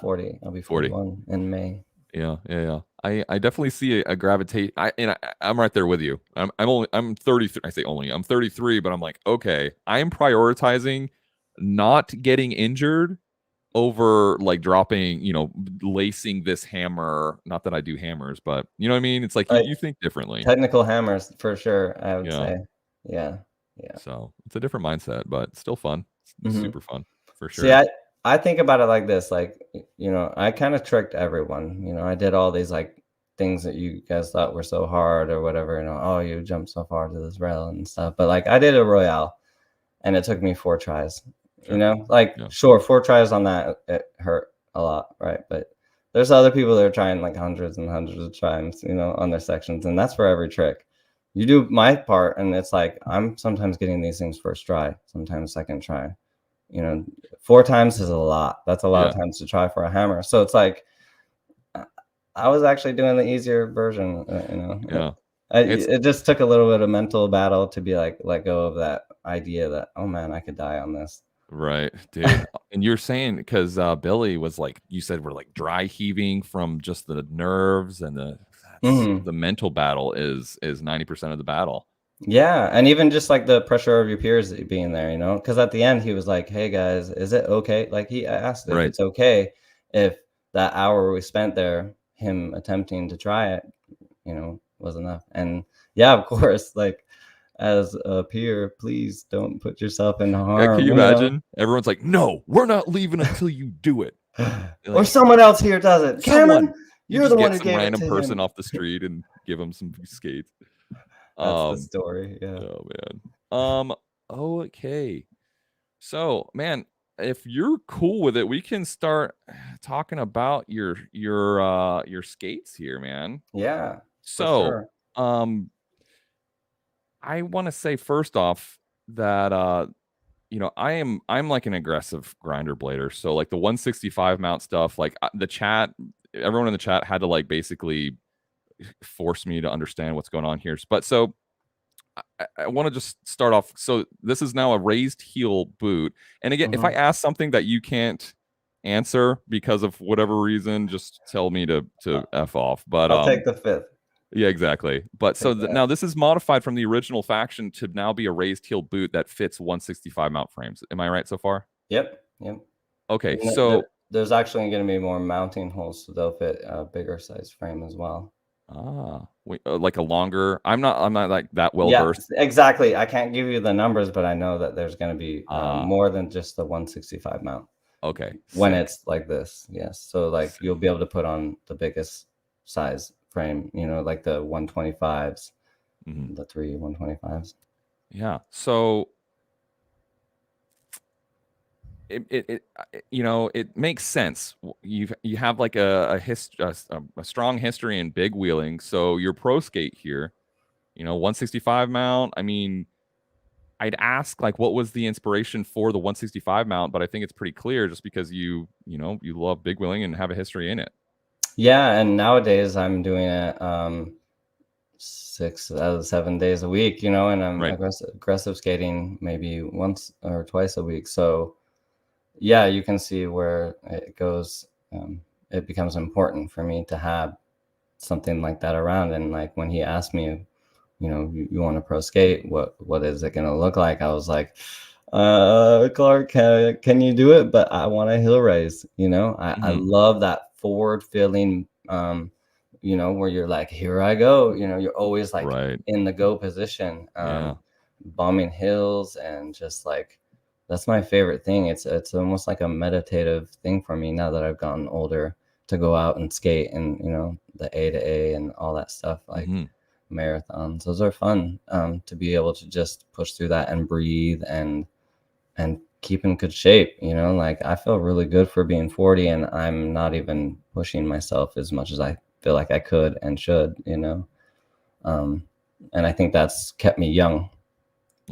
40. I'll be 40. 41 in May. Yeah, yeah, yeah. I definitely see a gravitate. I'm right there with you. I'm 33. I say only. I'm 33, but I'm like, okay, I'm prioritizing not getting injured over like dropping, lacing this hammer. Not that I do hammers, but you know what I mean? It's like you, Like you think differently. technical hammers for sure. I would Yeah. say, yeah, yeah. So it's a different mindset, but still fun. It's hmm super fun for See, sure. I think about it like this, like, I kind of tricked everyone. I did all these like things that you guys thought were so hard or whatever, oh, you jumped so far to this rail and stuff. But like I did a Royale and it took me 4 tries, Sure. like Yeah. sure, 4 tries on that, it hurt a lot, right? But there's other people that are trying like hundreds and hundreds of times, on their sections, and that's for every trick. You do my part, and it's like I'm sometimes getting these things first try, sometimes second try. You know, 4 times is a lot. That's a lot of Yeah. times to try for a hammer. So it's like I was actually doing the easier version. Yeah. It's It just took a little bit of mental battle to be like let go of that idea that, oh man, I could die on this. right, dude. And you're saying because Billy was like you said, we're like dry heaving from just the nerves and Mhm. the mental battle is 90% of the battle. Yeah, and even just like the pressure of your peers being there, because at the end he was like, "Hey guys, is it okay?" Like he asked if Right. it's okay if that hour we spent there, him attempting to try it, was enough. And yeah, of course, like as a peer, please don't put yourself in Yeah, can harm, you imagine? Everyone's like, "No, we're not leaving until you do it." You're or like, someone else here does it. someone. Cameron, You you're just the one get who some gave it random to person him. off the street and give them some skates. That's the Um, story. Yeah. oh man. Okay. So, man, if you're cool with it, we can start talking about your skates here, man. Yeah, for So, sure. um, I want to say first off that I'm like an aggressive grinder blader. So like the 165 mount stuff, like the chat, everyone in the chat had to like basically force me to understand what's going on here. But so I want to just start off. So this is now a raised heel boot. And again, if I Mhm. ask something that you can't answer because of whatever reason, just tell me to f off. But I'll take the fifth. yeah, exactly. But so Take that. now this is modified from the original faction to now be a raised heel boot that fits 165 mount frames. Am I right so far? Yep. Yep. Okay, There, so there's actually going to be more mounting holes, so they'll fit a bigger size frame as well. like a longer. I'm not like that well Yeah, versed. exactly. I can't give you the numbers, but I know that there's going to be Ah, more than just the 165 mount okay, when sick, it's like this. Yes. So like sick. you'll be able to put on the biggest size frame, like the 125s, Mhm. the three 125s. Yeah. So it makes sense. You have like a strong history in big wheeling. So your pro skate here, 165 mount. I mean, I'd ask like what was the inspiration for the 165 mount, but I think it's pretty clear just because you love big wheeling and have a history in it. Yeah, and nowadays I'm doing it 6 out of 7 days a week, and I'm Right. aggressive skating maybe once or twice a week. So yeah, you can see where it goes. It becomes important for me to have something like that around. And like when he asked me, you want to pro skate? What is it going to look like? I was like, Clark, can you do it? But I want a hill raise. I Hmm. love that forward feeling. Where you're like, here I go. You're always like Right. in the go position, Yeah. bombing hills, and just like that's my favorite thing. It's almost like a meditative thing for me now that I've gotten older, to go out and skate, and the A to A and all that stuff, like Hmm. marathons. Those are fun, to be able to just push through that and breathe and keep in good shape. Like I feel really good for being 40, and I'm not even pushing myself as much as I feel like I could and should. Um, and I think that's kept me young.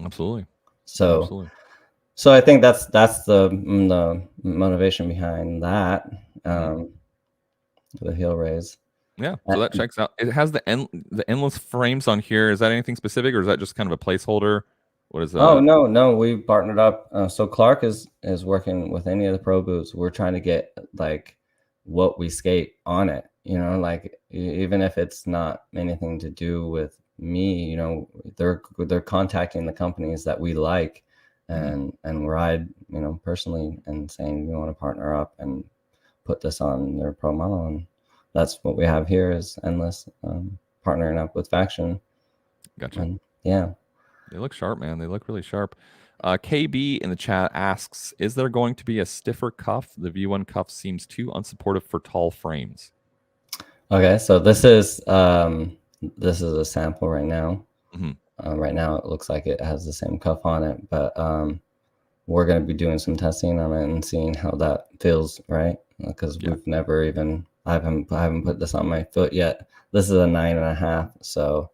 Absolutely. So Absolutely. So I think that's the motivation behind that, the heel raise. Yeah, so that checks out. It has the endless frames on here. Is that anything specific, or is that just kind of a placeholder? What is that? Oh no, we partnered up. So Clark is working with any of the pro boots. We're trying to get like what we skate on it. You know, like even if it's not anything to do with me, you know, they're contacting the companies that we like and ride, you know, personally, and saying we want to partner up and put this on their pro model. And that's what we have here is Endless partnering up with Faction. Gotcha. And yeah. They look sharp, man. They look really sharp. KB in the chat asks, is there going to be a stiffer cuff? The V1 cuff seems too unsupportive for tall frames. Okay, so this is a sample right now. Right now it looks like it has the same cuff on it, but we're going to be doing some testing on it and seeing how that feels, right? Because we've never even, I haven't put this on my foot yet. This is a 9.5, so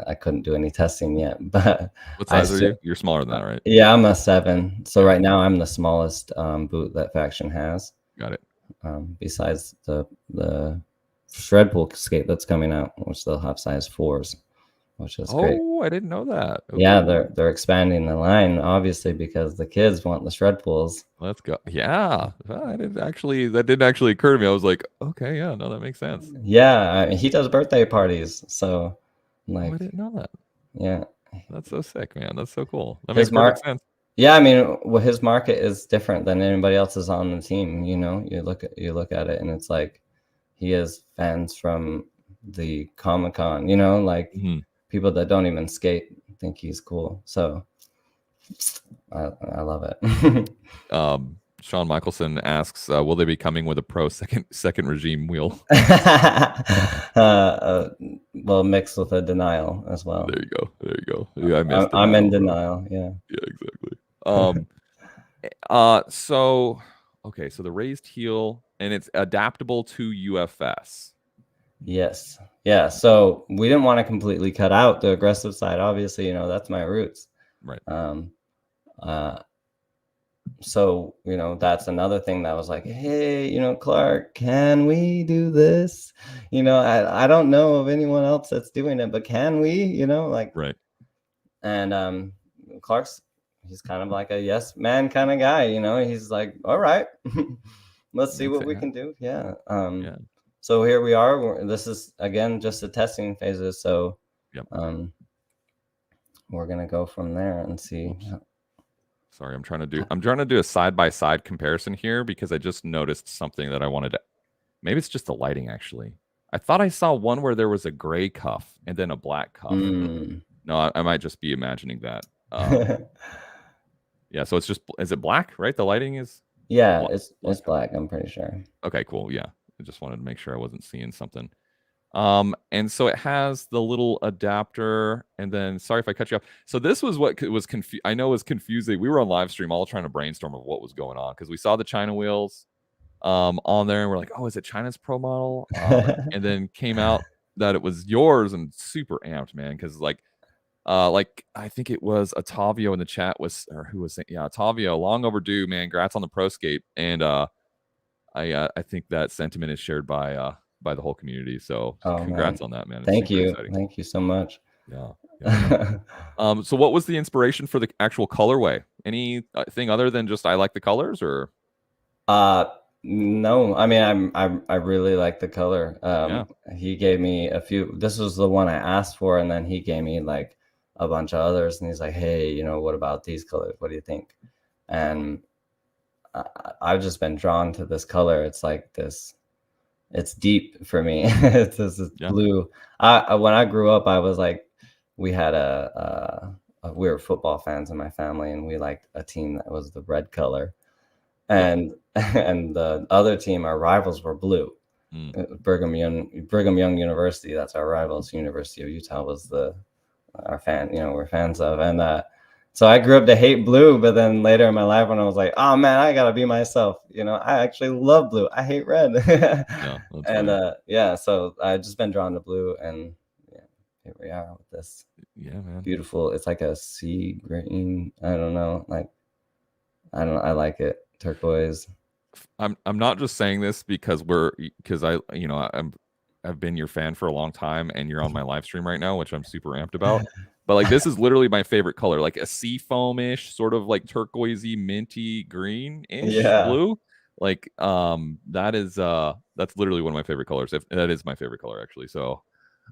I couldn't do any testing yet. But what size are you? You're smaller than that, right? Yeah, I'm a 7. So right now I'm the smallest boot that Faction has. Got it. Besides the Shredpool skate that's coming out, which they'll have size 4s, which is great. Oh, I didn't know that. Okay. Yeah, they're expanding the line, obviously, because the kids want the Shredpools. Let's go. Yeah, that didn't actually occur to me. I was like, okay, yeah, no, that makes sense. Yeah, he does birthday parties, so like, I didn't know that. Yeah, that's so sick, man. That's so cool. That makes perfect sense. Yeah, I mean, well, his market is different than anybody else's on the team. You know, you look at it, and it's like he has fans from the Comic-Con. You know, like people that don't even skate think he's cool. So I love it. Sean Michelson asks, will they be coming with a pro second regime wheel? Well, mixed with a denial as well. There you go. Yeah, I'm in denial. Yeah. Yeah, exactly. So the raised heel, and it's adaptable to UFS. Yes. Yeah. So we didn't want to completely cut out the aggressive side. Obviously, you know, that's my roots. Right. So, you know, that's another thing that was like, hey, you know, Clark, can we do this? You know, I don't know of anyone else that's doing it, but can we, you know, like, right. And he's kind of like a yes man kind of guy, you know, he's like, all right, let's see what we can do. Yeah. So here we are. This is, again, just the testing phases. So we're going to go from there and see. Sorry, I'm trying to do a side-by-side comparison here because I just noticed something that I wanted to. Maybe it's just the lighting, actually. I thought I saw one where there was a gray cuff and then a black cuff. No, I might just be imagining that. Yeah, so it's just, is it black, right? The lighting is? Yeah, it's black, I'm pretty sure. Okay, cool. Yeah, I just wanted to make sure I wasn't seeing something. And so it has the little adapter, and then, sorry if I cut you off. So this was what was I know was confusing. We were on live stream all trying to brainstorm of what was going on because we saw the China wheels on there, and we're like, oh, is it China's pro model? And then came out that it was yours, and super amped, man, because like I think it was Otavio in the chat Otavio, long overdue, man. Congrats on the pro skate, and I think that sentiment is shared by the whole community. So congrats on that, man. Thank you. Thank you so much. Yeah. So what was the inspiration for the actual colorway? Anything other than just I like the colors, or? No, I mean, I really like the color. He gave me a few. This was the one I asked for, and then he gave me like a bunch of others, and he's like, hey, you know, what about these colors? What do you think? And I've just been drawn to this color. It's like this. It's deep for me. It's this blue. When I grew up, I was like, we had we were football fans in my family, and we liked a team that was the red color, and the other team, our rivals, were blue. Brigham Young University, that's our rivals. University of Utah was our fan. You know, we're fans of, and so I grew up to hate blue, but then later in my life, when I was like, oh man, I gotta be myself. You know, I actually love blue. I hate red. So I've just been drawn to blue, and here we are with this Yeah, man. beautiful. It's like a sea green. I don't know. Like I like it. Turquoise. I'm not just saying this because I've been your fan for a long time and you're on my live stream right now, which I'm super amped about. But like this is literally my favorite color, like a sea foamish, sort of like turquoisey, minty green-ish Yeah. blue. Like that's literally one of my favorite colors. If that is my favorite color actually. So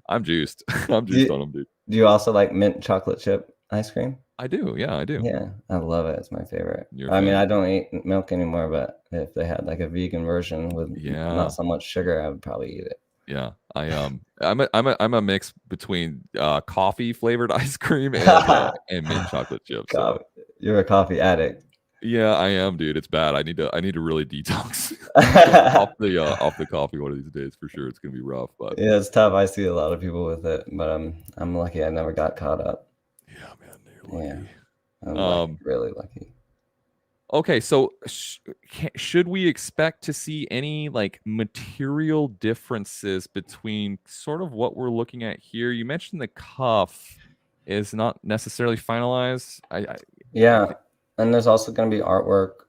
I'm juiced. I'm juiced on them, dude. Do you also like mint chocolate chip ice cream? I do. Yeah, I do. Yeah, I love it. It's my favorite. You're a I mean, fan? I don't eat milk anymore, but if they had like a vegan version with Yeah. not so much sugar, I would probably eat it. Yeah, I'm a mix between coffee flavored ice cream and mint chocolate chips. So. You're a coffee addict. Yeah, I am, dude. It's bad. I need to really detox off the coffee one of these days for sure. It's gonna be rough, but yeah, it's tough. I see a lot of people with it, but I'm lucky. I never got caught up. Yeah, man. You're lucky. I'm lucky, really lucky. Okay, so should we expect to see any like material differences between sort of what we're looking at here? You mentioned the cuff is not necessarily finalized. And there's also going to be artwork.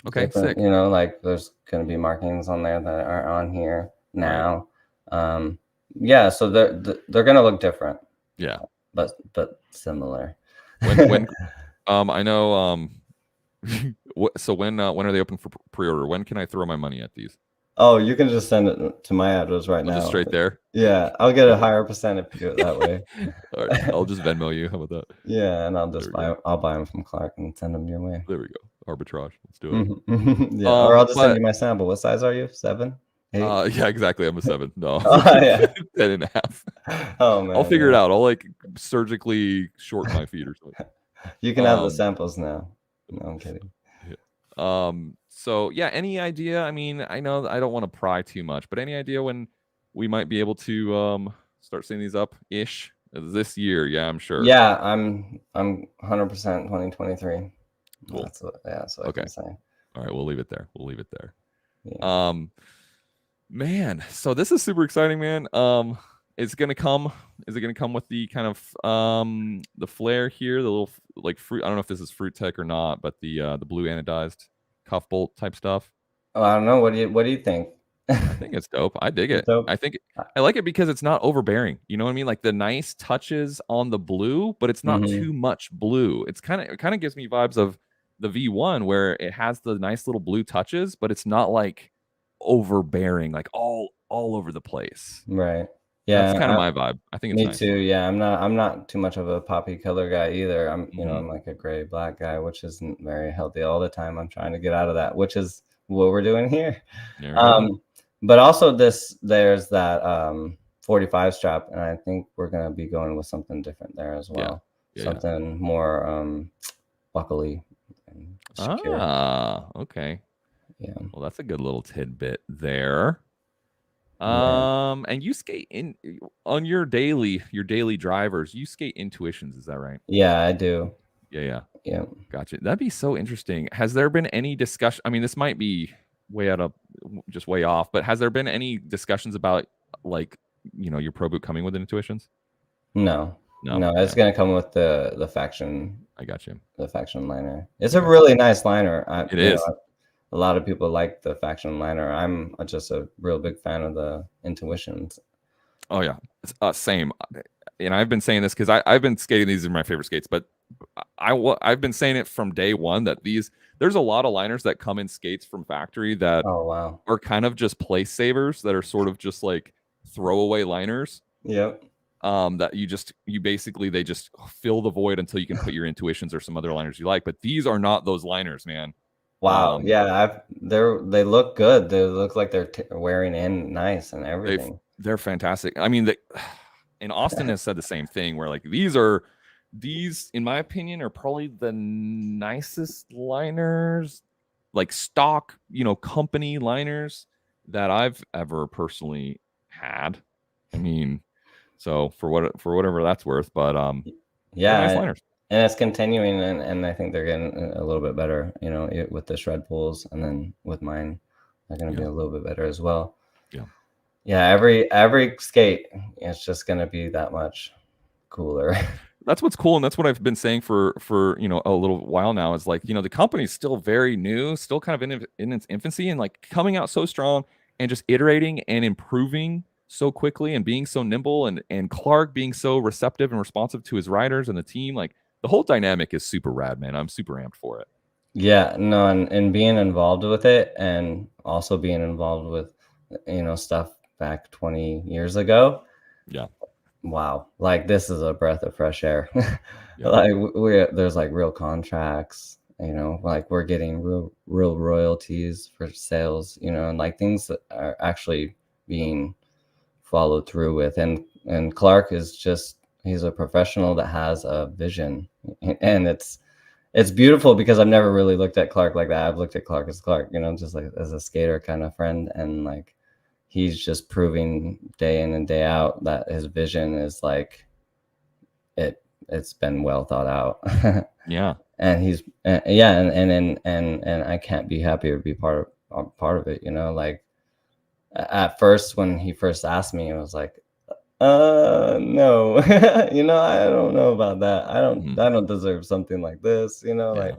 Okay, sick. You know, like there's going to be markings on there that aren't on here now. Right. So they're going to look different. Yeah, but similar. When I know. So when are they open for pre-order? When can I throw my money at these? Oh, you can just send it to my address right now. Just straight there. Yeah, I'll get a higher percent if you do it that way. All right, I'll just Venmo you. How about that? Yeah, and I'll buy them from Clark and send them your way. There we go. Arbitrage. Let's do it. Yeah, or I'll just send you my sample. What size are you? 7? 8? Yeah, exactly. I'm a 7. No, 10.5. Oh man, I'll figure it out. I'll like surgically shorten my feet or something. You can have the samples now. No, I'm kidding. So yeah, any idea? I mean, I know I don't want to pry too much, but any idea when we might be able to start seeing these up ish this year? Yeah, I'm sure. Yeah, I'm 100% 2023. Cool. That's what I can say. All right, we'll leave it there. Yeah. Man, so this is super exciting, man. Is it gonna come with the kind of the flare here, the little like fruit? I don't know if this is Fruit Tech or not, but the blue anodized cuff bolt type stuff. Oh, I don't know. What do you think? I think it's dope. I dig it. Dope. I like it because it's not overbearing. You know what I mean? Like the nice touches on the blue, but it's not too much blue. It kind of gives me vibes of the V1 where it has the nice little blue touches, but it's not like overbearing, like all over the place. Right. Yeah, that's kind of my vibe. I think it's me nice. too. Yeah, I'm not too much of a poppy color guy either. I'm I'm like a gray black guy, which isn't very healthy all the time. I'm trying to get out of that, which is what we're doing here. But also there's that 45 strap, and I think we're gonna be going with something different there as well. Something more buckly and secure. Okay. Yeah. Well, that's a good little tidbit there. And you skate on your daily drivers, you skate Intuitions, is that right? Yeah, I do. Yeah. Gotcha. That'd be so interesting. Has there been any discussion? I mean, this might be way off, but has there been any discussions about like, your Pro Boot coming with Intuitions? No, it's gonna come with the Faction. I got you. The Faction liner. It's a really nice liner. It is. A lot of people like the Faction liner. I'm just a real big fan of the Intuitions. Oh yeah, same. And I've been saying this because I've been skating these are my favorite skates, but I've been saying it from day one that there's a lot of liners that come in skates from factory that are kind of just place savers that are sort of just like throwaway liners. Yep. That they just fill the void until you can put your Intuitions or some other liners you like. But these are not those liners, man. Wow. They look good. They look like they're wearing in nice and everything. They're fantastic. I mean, and Austin has said the same thing where like these in my opinion are probably the nicest liners, like stock, company liners that I've ever personally had. I mean, so for whatever that's worth, but nice liners. And it's continuing, and I think they're getting a little bit better, with the shred pulls, and then with mine, they're going to be a little bit better as well. Yeah. Yeah. Every skate, it's just going to be that much cooler. That's what's cool, and that's what I've been saying for a little while now. Is like, the company's still very new, still kind of in its infancy, and like coming out so strong and just iterating and improving so quickly and being so nimble, and Clark being so receptive and responsive to his riders and the team. Like the whole dynamic is super rad, man. I'm super amped for it. Yeah, no, and being involved with it, and also being involved with, stuff back 20 years ago. Yeah. Wow, like this is a breath of fresh air. Yeah. Like there's like real contracts, like we're getting real royalties for sales, and like things that are actually being followed through with. And Clark is he's a professional that has a vision, and it's beautiful because I've never really looked at Clark like that. I've looked at Clark as Clark, just like as a skater kind of friend, and like he's just proving day in and day out that his vision is like it's been well thought out. Yeah. And he's and I can't be happier to be part of it. Like at first when he first asked me, I was like, no, I don't know about that. I don't deserve something like this. Like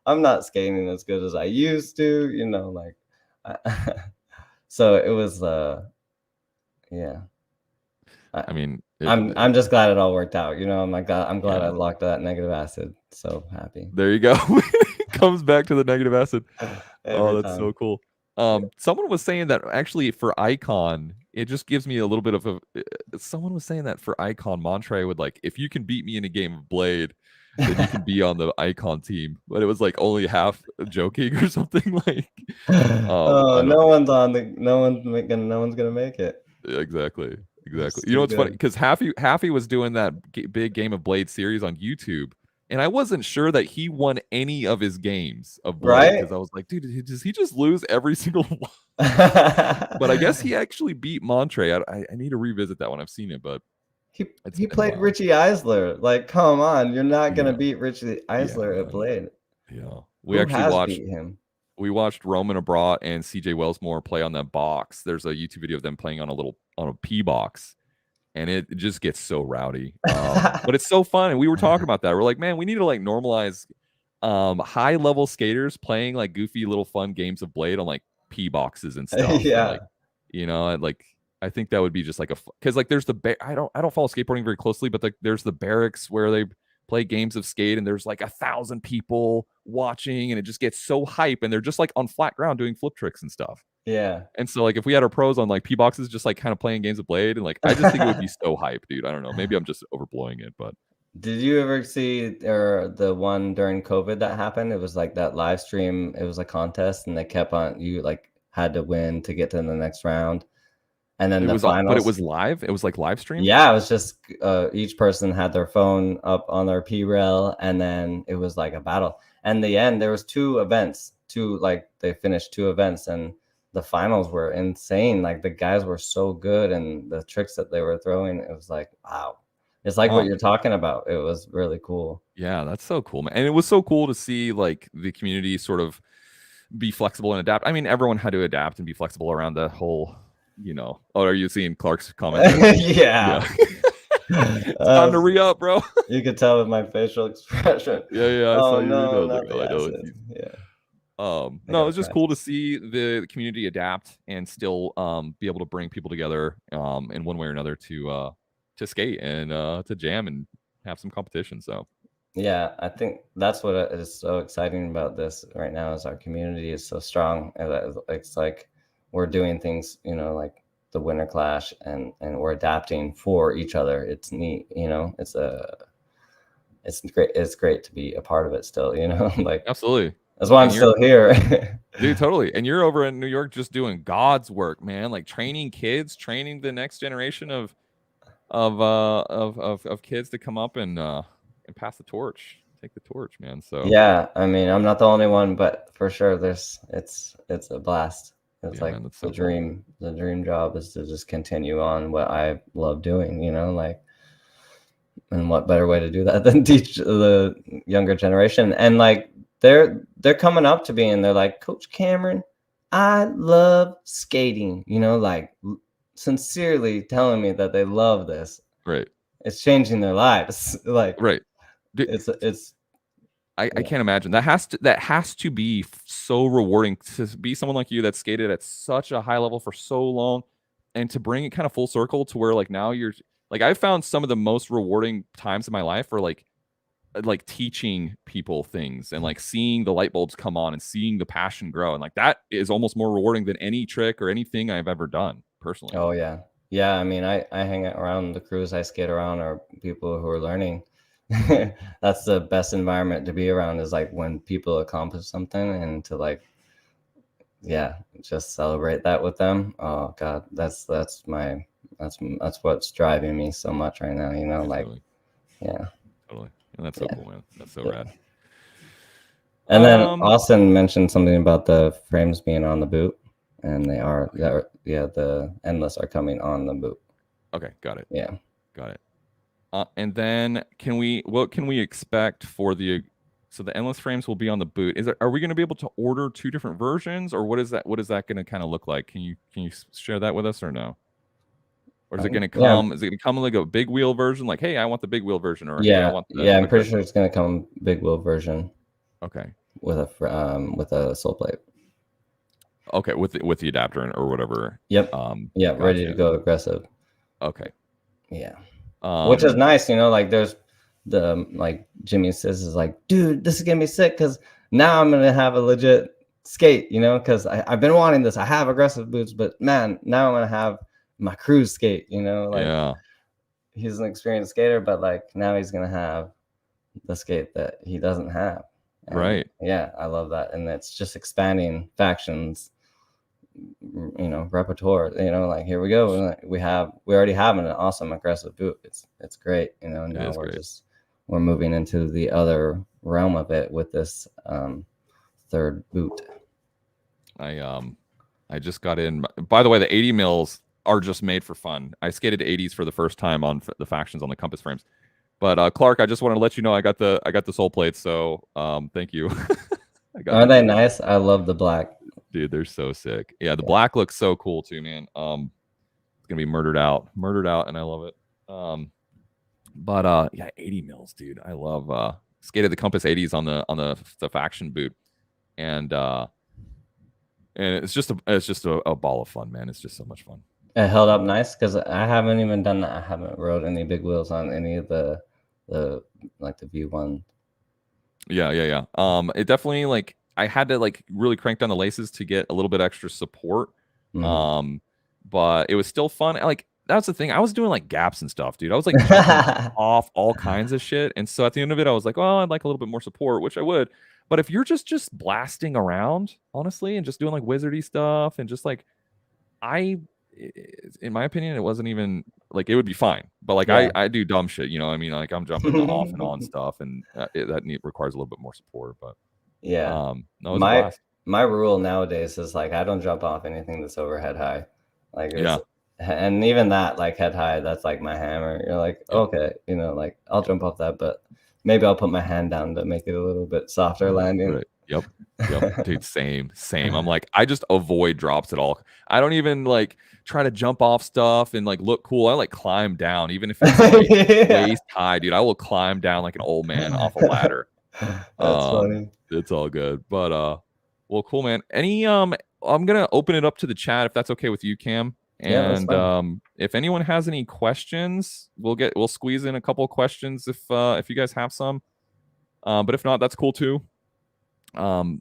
I'm not skating as good as I used to. Like. So it was, yeah. I mean, I'm just glad it all worked out. I'm glad I locked that negative acid. So happy. There you go. It comes back to the negative acid. Every That's time. so cool. Someone was saying that actually for Icon, it just gives me a little bit of someone was saying that for Icon, Montre would like, if you can beat me in a game of Blade, then you can be on the Icon team. But it was like only half joking or something like. No one's gonna make it. Exactly. You know what's funny? Because Haffy was doing that big Game of Blade series on YouTube, and I wasn't sure that he won any of his games of Blade because I was like, dude, does he just lose every single one? But I guess he actually beat Montre. I need to revisit that one. I've seen it, but he played Richie Eisler. Like, come on, you're not gonna beat Richie Eisler at Blade. Yeah, we actually beat him. We watched Roman Abrat and CJ Wellsmore play on that box. There's a YouTube video of them playing on a P box, and it just gets so rowdy. But it's so fun. And we were talking about that. We're like, man, we need to like normalize high level skaters playing like goofy little fun games of Blade on like P boxes and stuff. Yeah. And, like I think that would be just like because like there's I don't follow skateboarding very closely, but like there's the barracks where they play games of skate and there's like 1,000 people watching and it just gets so hype and they're just like on flat ground doing flip tricks and stuff. Yeah. And so like if we had our pros on like P boxes just like kind of playing games of Blade, and like I just think it would be so hype, dude. I don't know. Maybe I'm just overblowing it, but did you ever see the one during COVID that happened? It was like that live stream. It was a contest and they kept on, you like had to win to get to the next round. And then the finals, but it was live. It was like live stream. Yeah, it was just each person had their phone up on their P rail, and then it was like a battle. And the end, there was two events. They finished two events, and the finals were insane. Like the guys were so good, and the tricks that they were throwing, it was like wow. It's like what you're talking about. It was really cool. Yeah, that's so cool, man. And it was so cool to see like the community sort of be flexible and adapt. I mean, everyone had to adapt and be flexible around the whole. Oh, are you seeing Clark's comment? Yeah. It's time to re-up, bro. You could tell with my facial expression. Yeah. I saw you. No, it's just cool to see the community adapt and still be able to bring people together in one way or another to skate and to jam and have some competition. So yeah, I think that's what is so exciting about this right now is our community is so strong. It's like we're doing things, like the Winter Clash, and we're adapting for each other. It's neat, it's great. It's great to be a part of it still, like absolutely. That's why I'm still here. Dude, totally. And you're over in New York just doing God's work, man. Like training kids, training the next generation of kids to come up and pass the torch, take the torch, man. So yeah, I mean, I'm not the only one, but for sure it's a blast. It's like the dream job is to just continue on what I love doing, like, and what better way to do that than teach the younger generation. And like they're coming up to me and they're like, Coach Cameron, I love skating, like sincerely telling me that they love this. Right. it's changing their lives. Like Right. D- it's I yeah. can't imagine that has to be so rewarding to be someone like you that skated at such a high level for so long, and to bring it kind of full circle to where like now you're like I found some of the most rewarding times in my life are like teaching people things and like seeing the light bulbs come on and seeing the passion grow, and like that is almost more rewarding than any trick or anything I've ever done personally. Oh yeah. Yeah, I mean I hang out around the crews I skate around are people who are learning. That's the best environment to be around, is like when people accomplish something, and to like, yeah, just celebrate that with them. Oh God, that's what's driving me so much right now, you know, Yeah, like totally, yeah. totally. And that's so Yeah. cool, man. That's so Yeah. rad. And then Um, Austin mentioned something about the frames being on the boot, and yeah, the endless are coming on the boot. okay, got it. Yeah. Got it. And then what can we expect for so the endless frames will be on the boot. Are we going to be able to order two different versions, or what is that going to kind of look like? Can you share that with us or no? Or is it going to Yeah. come? Is it going to come like a big wheel version? Like, hey, I want the big wheel version, or hey, I Yeah. want Yeah. I'm the pretty sure it's gonna come big wheel version okay, with a sole plate. okay, with the adapter or whatever. Yep. Yeah. Ready to Gotcha. go aggressive. Okay. Yeah. Which is Um, nice, you know, like there's the like Jimmy says is like, dude, this is gonna be sick because now I'm gonna have a legit skate, you know, because I've been wanting this. I have aggressive boots, but man, now I'm gonna have my cruise skate, you know, like yeah. he's an experienced skater, but like now he's gonna have the skate that he doesn't have. And Right. yeah, I love that. And it's just expanding factions, you know, repertoire, you know, like here we go. We already have an awesome aggressive boot. It's great, you know. Now we're moving into the other realm of it with this third boot. I just got in. By the way, the 80 mils are just made for fun. I skated 80s for the first time on the factions on the Compass frames. But Clark, I just wanted to let you know I got the sole plates. So thank you. Are they nice? I love the black. Dude, they're so sick. Yeah, the black looks so cool too, man. It's gonna be murdered out, and I love it. But yeah, 80 mils, dude. I love skated the Compass 80s on the faction boot, and it's just a ball of fun, man. It's just so much fun. It held up nice because I haven't even done that. I haven't rode any big wheels on any of the like the V1. Yeah. It definitely like I had to like really crank down the laces to get a little bit extra support. Mm-hmm. But it was still fun. Like that's the thing. I was doing like gaps and stuff, dude. I was like jumping off all kinds of shit. And so at the end of it, I was like, well, I'd like a little bit more support, which I would. But if you're just blasting around, honestly, and just doing like wizardy stuff and just like in my opinion, it wasn't even like it would be fine. But like Yeah. I do dumb shit, you know what I mean? Like I'm jumping off and on stuff, and requires a little bit more support. But yeah, no, it was a blast. My rule nowadays is like I don't jump off anything that's over head high. Like Yeah. And even that, like head high, that's like my hammer. You're like, okay, you know, like I'll jump off that, but maybe I'll put my hand down to make it a little bit softer landing. Right. Yep. Dude, same. I'm like, I just avoid drops at all. I don't even like try to jump off stuff and like look cool. I like climb down, even if it's like waist high, dude. I will climb down like an old man off a ladder. That's funny. It's all good. But well, cool, man. I'm gonna open it up to the chat if that's okay with you, Cam. And if anyone has any questions, we'll squeeze in a couple of questions if you guys have some. But if not, that's cool too. So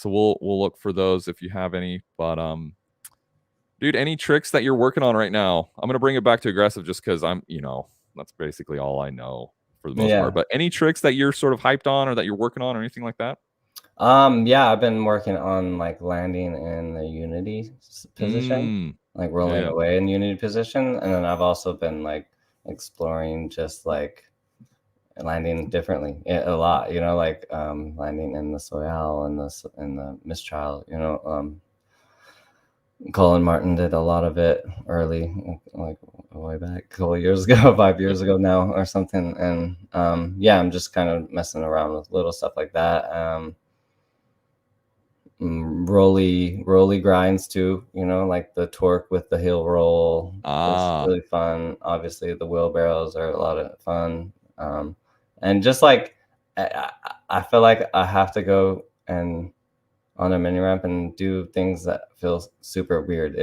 we'll look for those if you have any. But dude, any tricks that you're working on right now? I'm gonna bring it back to aggressive just because that's basically all I know for the most part. But any tricks that you're sort of hyped on or that you're working on or anything like that? Yeah, I've been working on like landing in the unity position, like rolling away in unity position, and then I've also been like exploring just like landing differently a lot, you know, like landing in the Soyal and the Mistrial, you know. Colin Martin did a lot of it early, like way back a couple of years ago, 5 years ago now or something. And yeah, I'm just kind of messing around with little stuff like that. rolly grinds too, you know, like the torque with the heel roll is really fun. Obviously the wheelbarrows are a lot of fun. And just like I feel like I have to go and on a mini ramp and do things that feel super weird.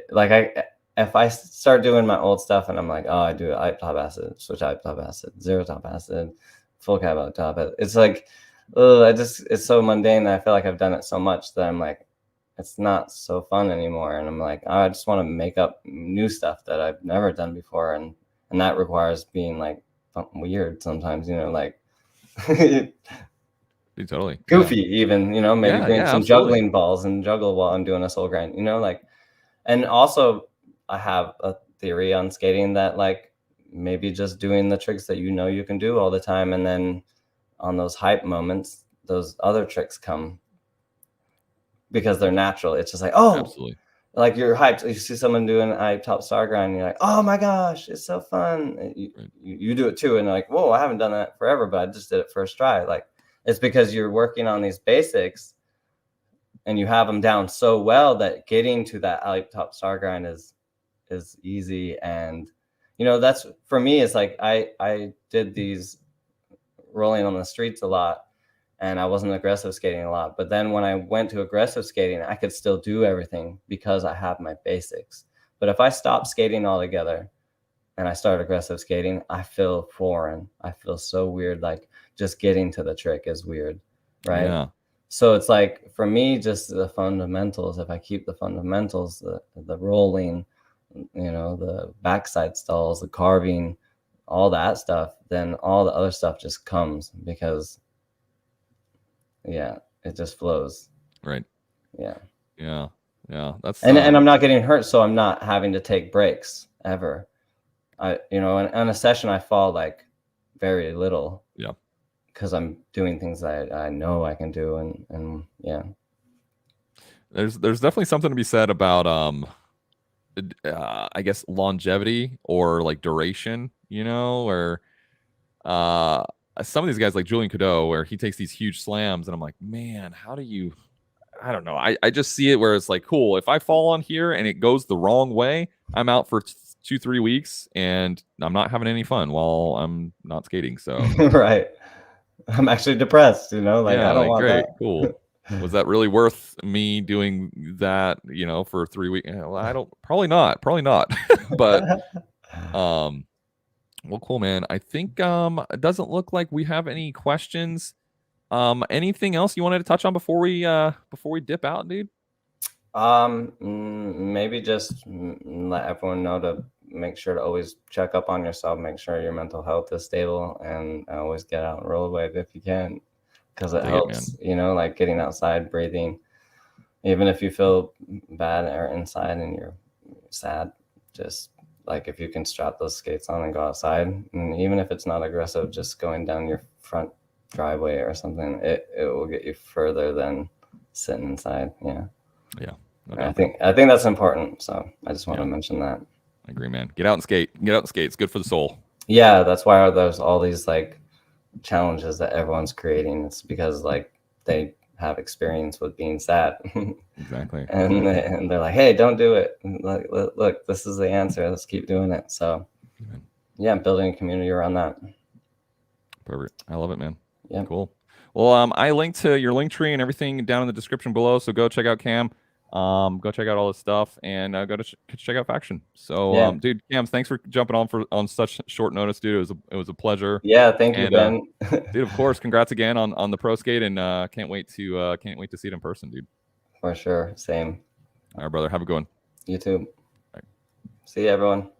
Like if I start doing my old stuff and I'm like, oh, I do top acid, switch top acid, zero top acid, full cab top acid. It's like, it's so mundane that I feel like I've done it so much that I'm like, it's not so fun anymore. And I'm like, I just want to make up new stuff that I've never done before. And that requires being like weird sometimes, you know, like totally goofy, even, you know, maybe bring some absolutely. juggling balls and juggle while I'm doing a soul grind, you know, like, and also I have a theory on skating that like maybe just doing the tricks that you know you can do all the time, and then on those hype moments, those other tricks come because they're natural. It's just like, oh, absolutely. Like you're hyped. You see someone doing a top star grind, and you're like, oh my gosh, it's so fun. You do it too, and you're like, whoa, I haven't done that forever, but I just did it first try. Like it's because you're working on these basics, and you have them down so well that getting to that top star grind is easy. And you know, that's for me. It's like I did these rolling on the streets a lot, and I wasn't aggressive skating a lot. But then when I went to aggressive skating, I could still do everything because I have my basics. But if I stop skating altogether and I start aggressive skating, I feel foreign. I feel so weird. Like just getting to the trick is weird, right? Yeah. So it's like for me, just the fundamentals. If I keep the fundamentals, the rolling, you know, the backside stalls, the carving, all that stuff, then all the other stuff just comes because it just flows. Right. Yeah. That's and I'm not getting hurt, so I'm not having to take breaks ever. You know, on a session I fall like very little. Yeah. Because I'm doing things that I know I can do, and yeah. There's definitely something to be said about I guess longevity or like duration, you know, where some of these guys like Julian Cadeau, where he takes these huge slams, and I'm like, man, how do you? I don't know. I just see it where it's like, cool. If I fall on here and it goes the wrong way, I'm out for 2-3 weeks, and I'm not having any fun while I'm not skating. So right, I'm actually depressed. You know, like I don't want great, that. Cool. Was that really worth me doing that? You know, for 3 weeks? Well, I don't. Probably not. But well, cool, man. I think it doesn't look like we have any questions. Anything else you wanted to touch on before we dip out, dude? Maybe just let everyone know to make sure to always check up on yourself, make sure your mental health is stable, and always get out and rollerblade if you can, because it helps, you know, like getting outside, breathing, even if you feel bad or inside and you're sad, just like if you can strap those skates on and go outside, and even if it's not aggressive, just going down your front driveway or something, it will get you further than sitting inside. No I think that's important, so I just want to mention that. I agree, man. Get out and skate. It's good for the soul. Yeah, that's why there's all these like challenges that everyone's creating. It's because like they have experience with being sad. Exactly. and they're like, hey, don't do it. Like, look, this is the answer, let's keep doing it. So yeah, building a community around that. Perfect. I love it, man. Yeah, cool. Well, I linked to your link tree and everything down in the description below, so go check out Cam. Go check out all this stuff, and go to check out Faction. So dude, Cam, thanks for jumping on such short notice, dude. It was a pleasure. Yeah, thank you, Ben. Dude, of course, congrats again on the pro skate, and can't wait to see it in person, dude. For sure. Same. All right, brother, have a good one. You too. Right. See you, everyone.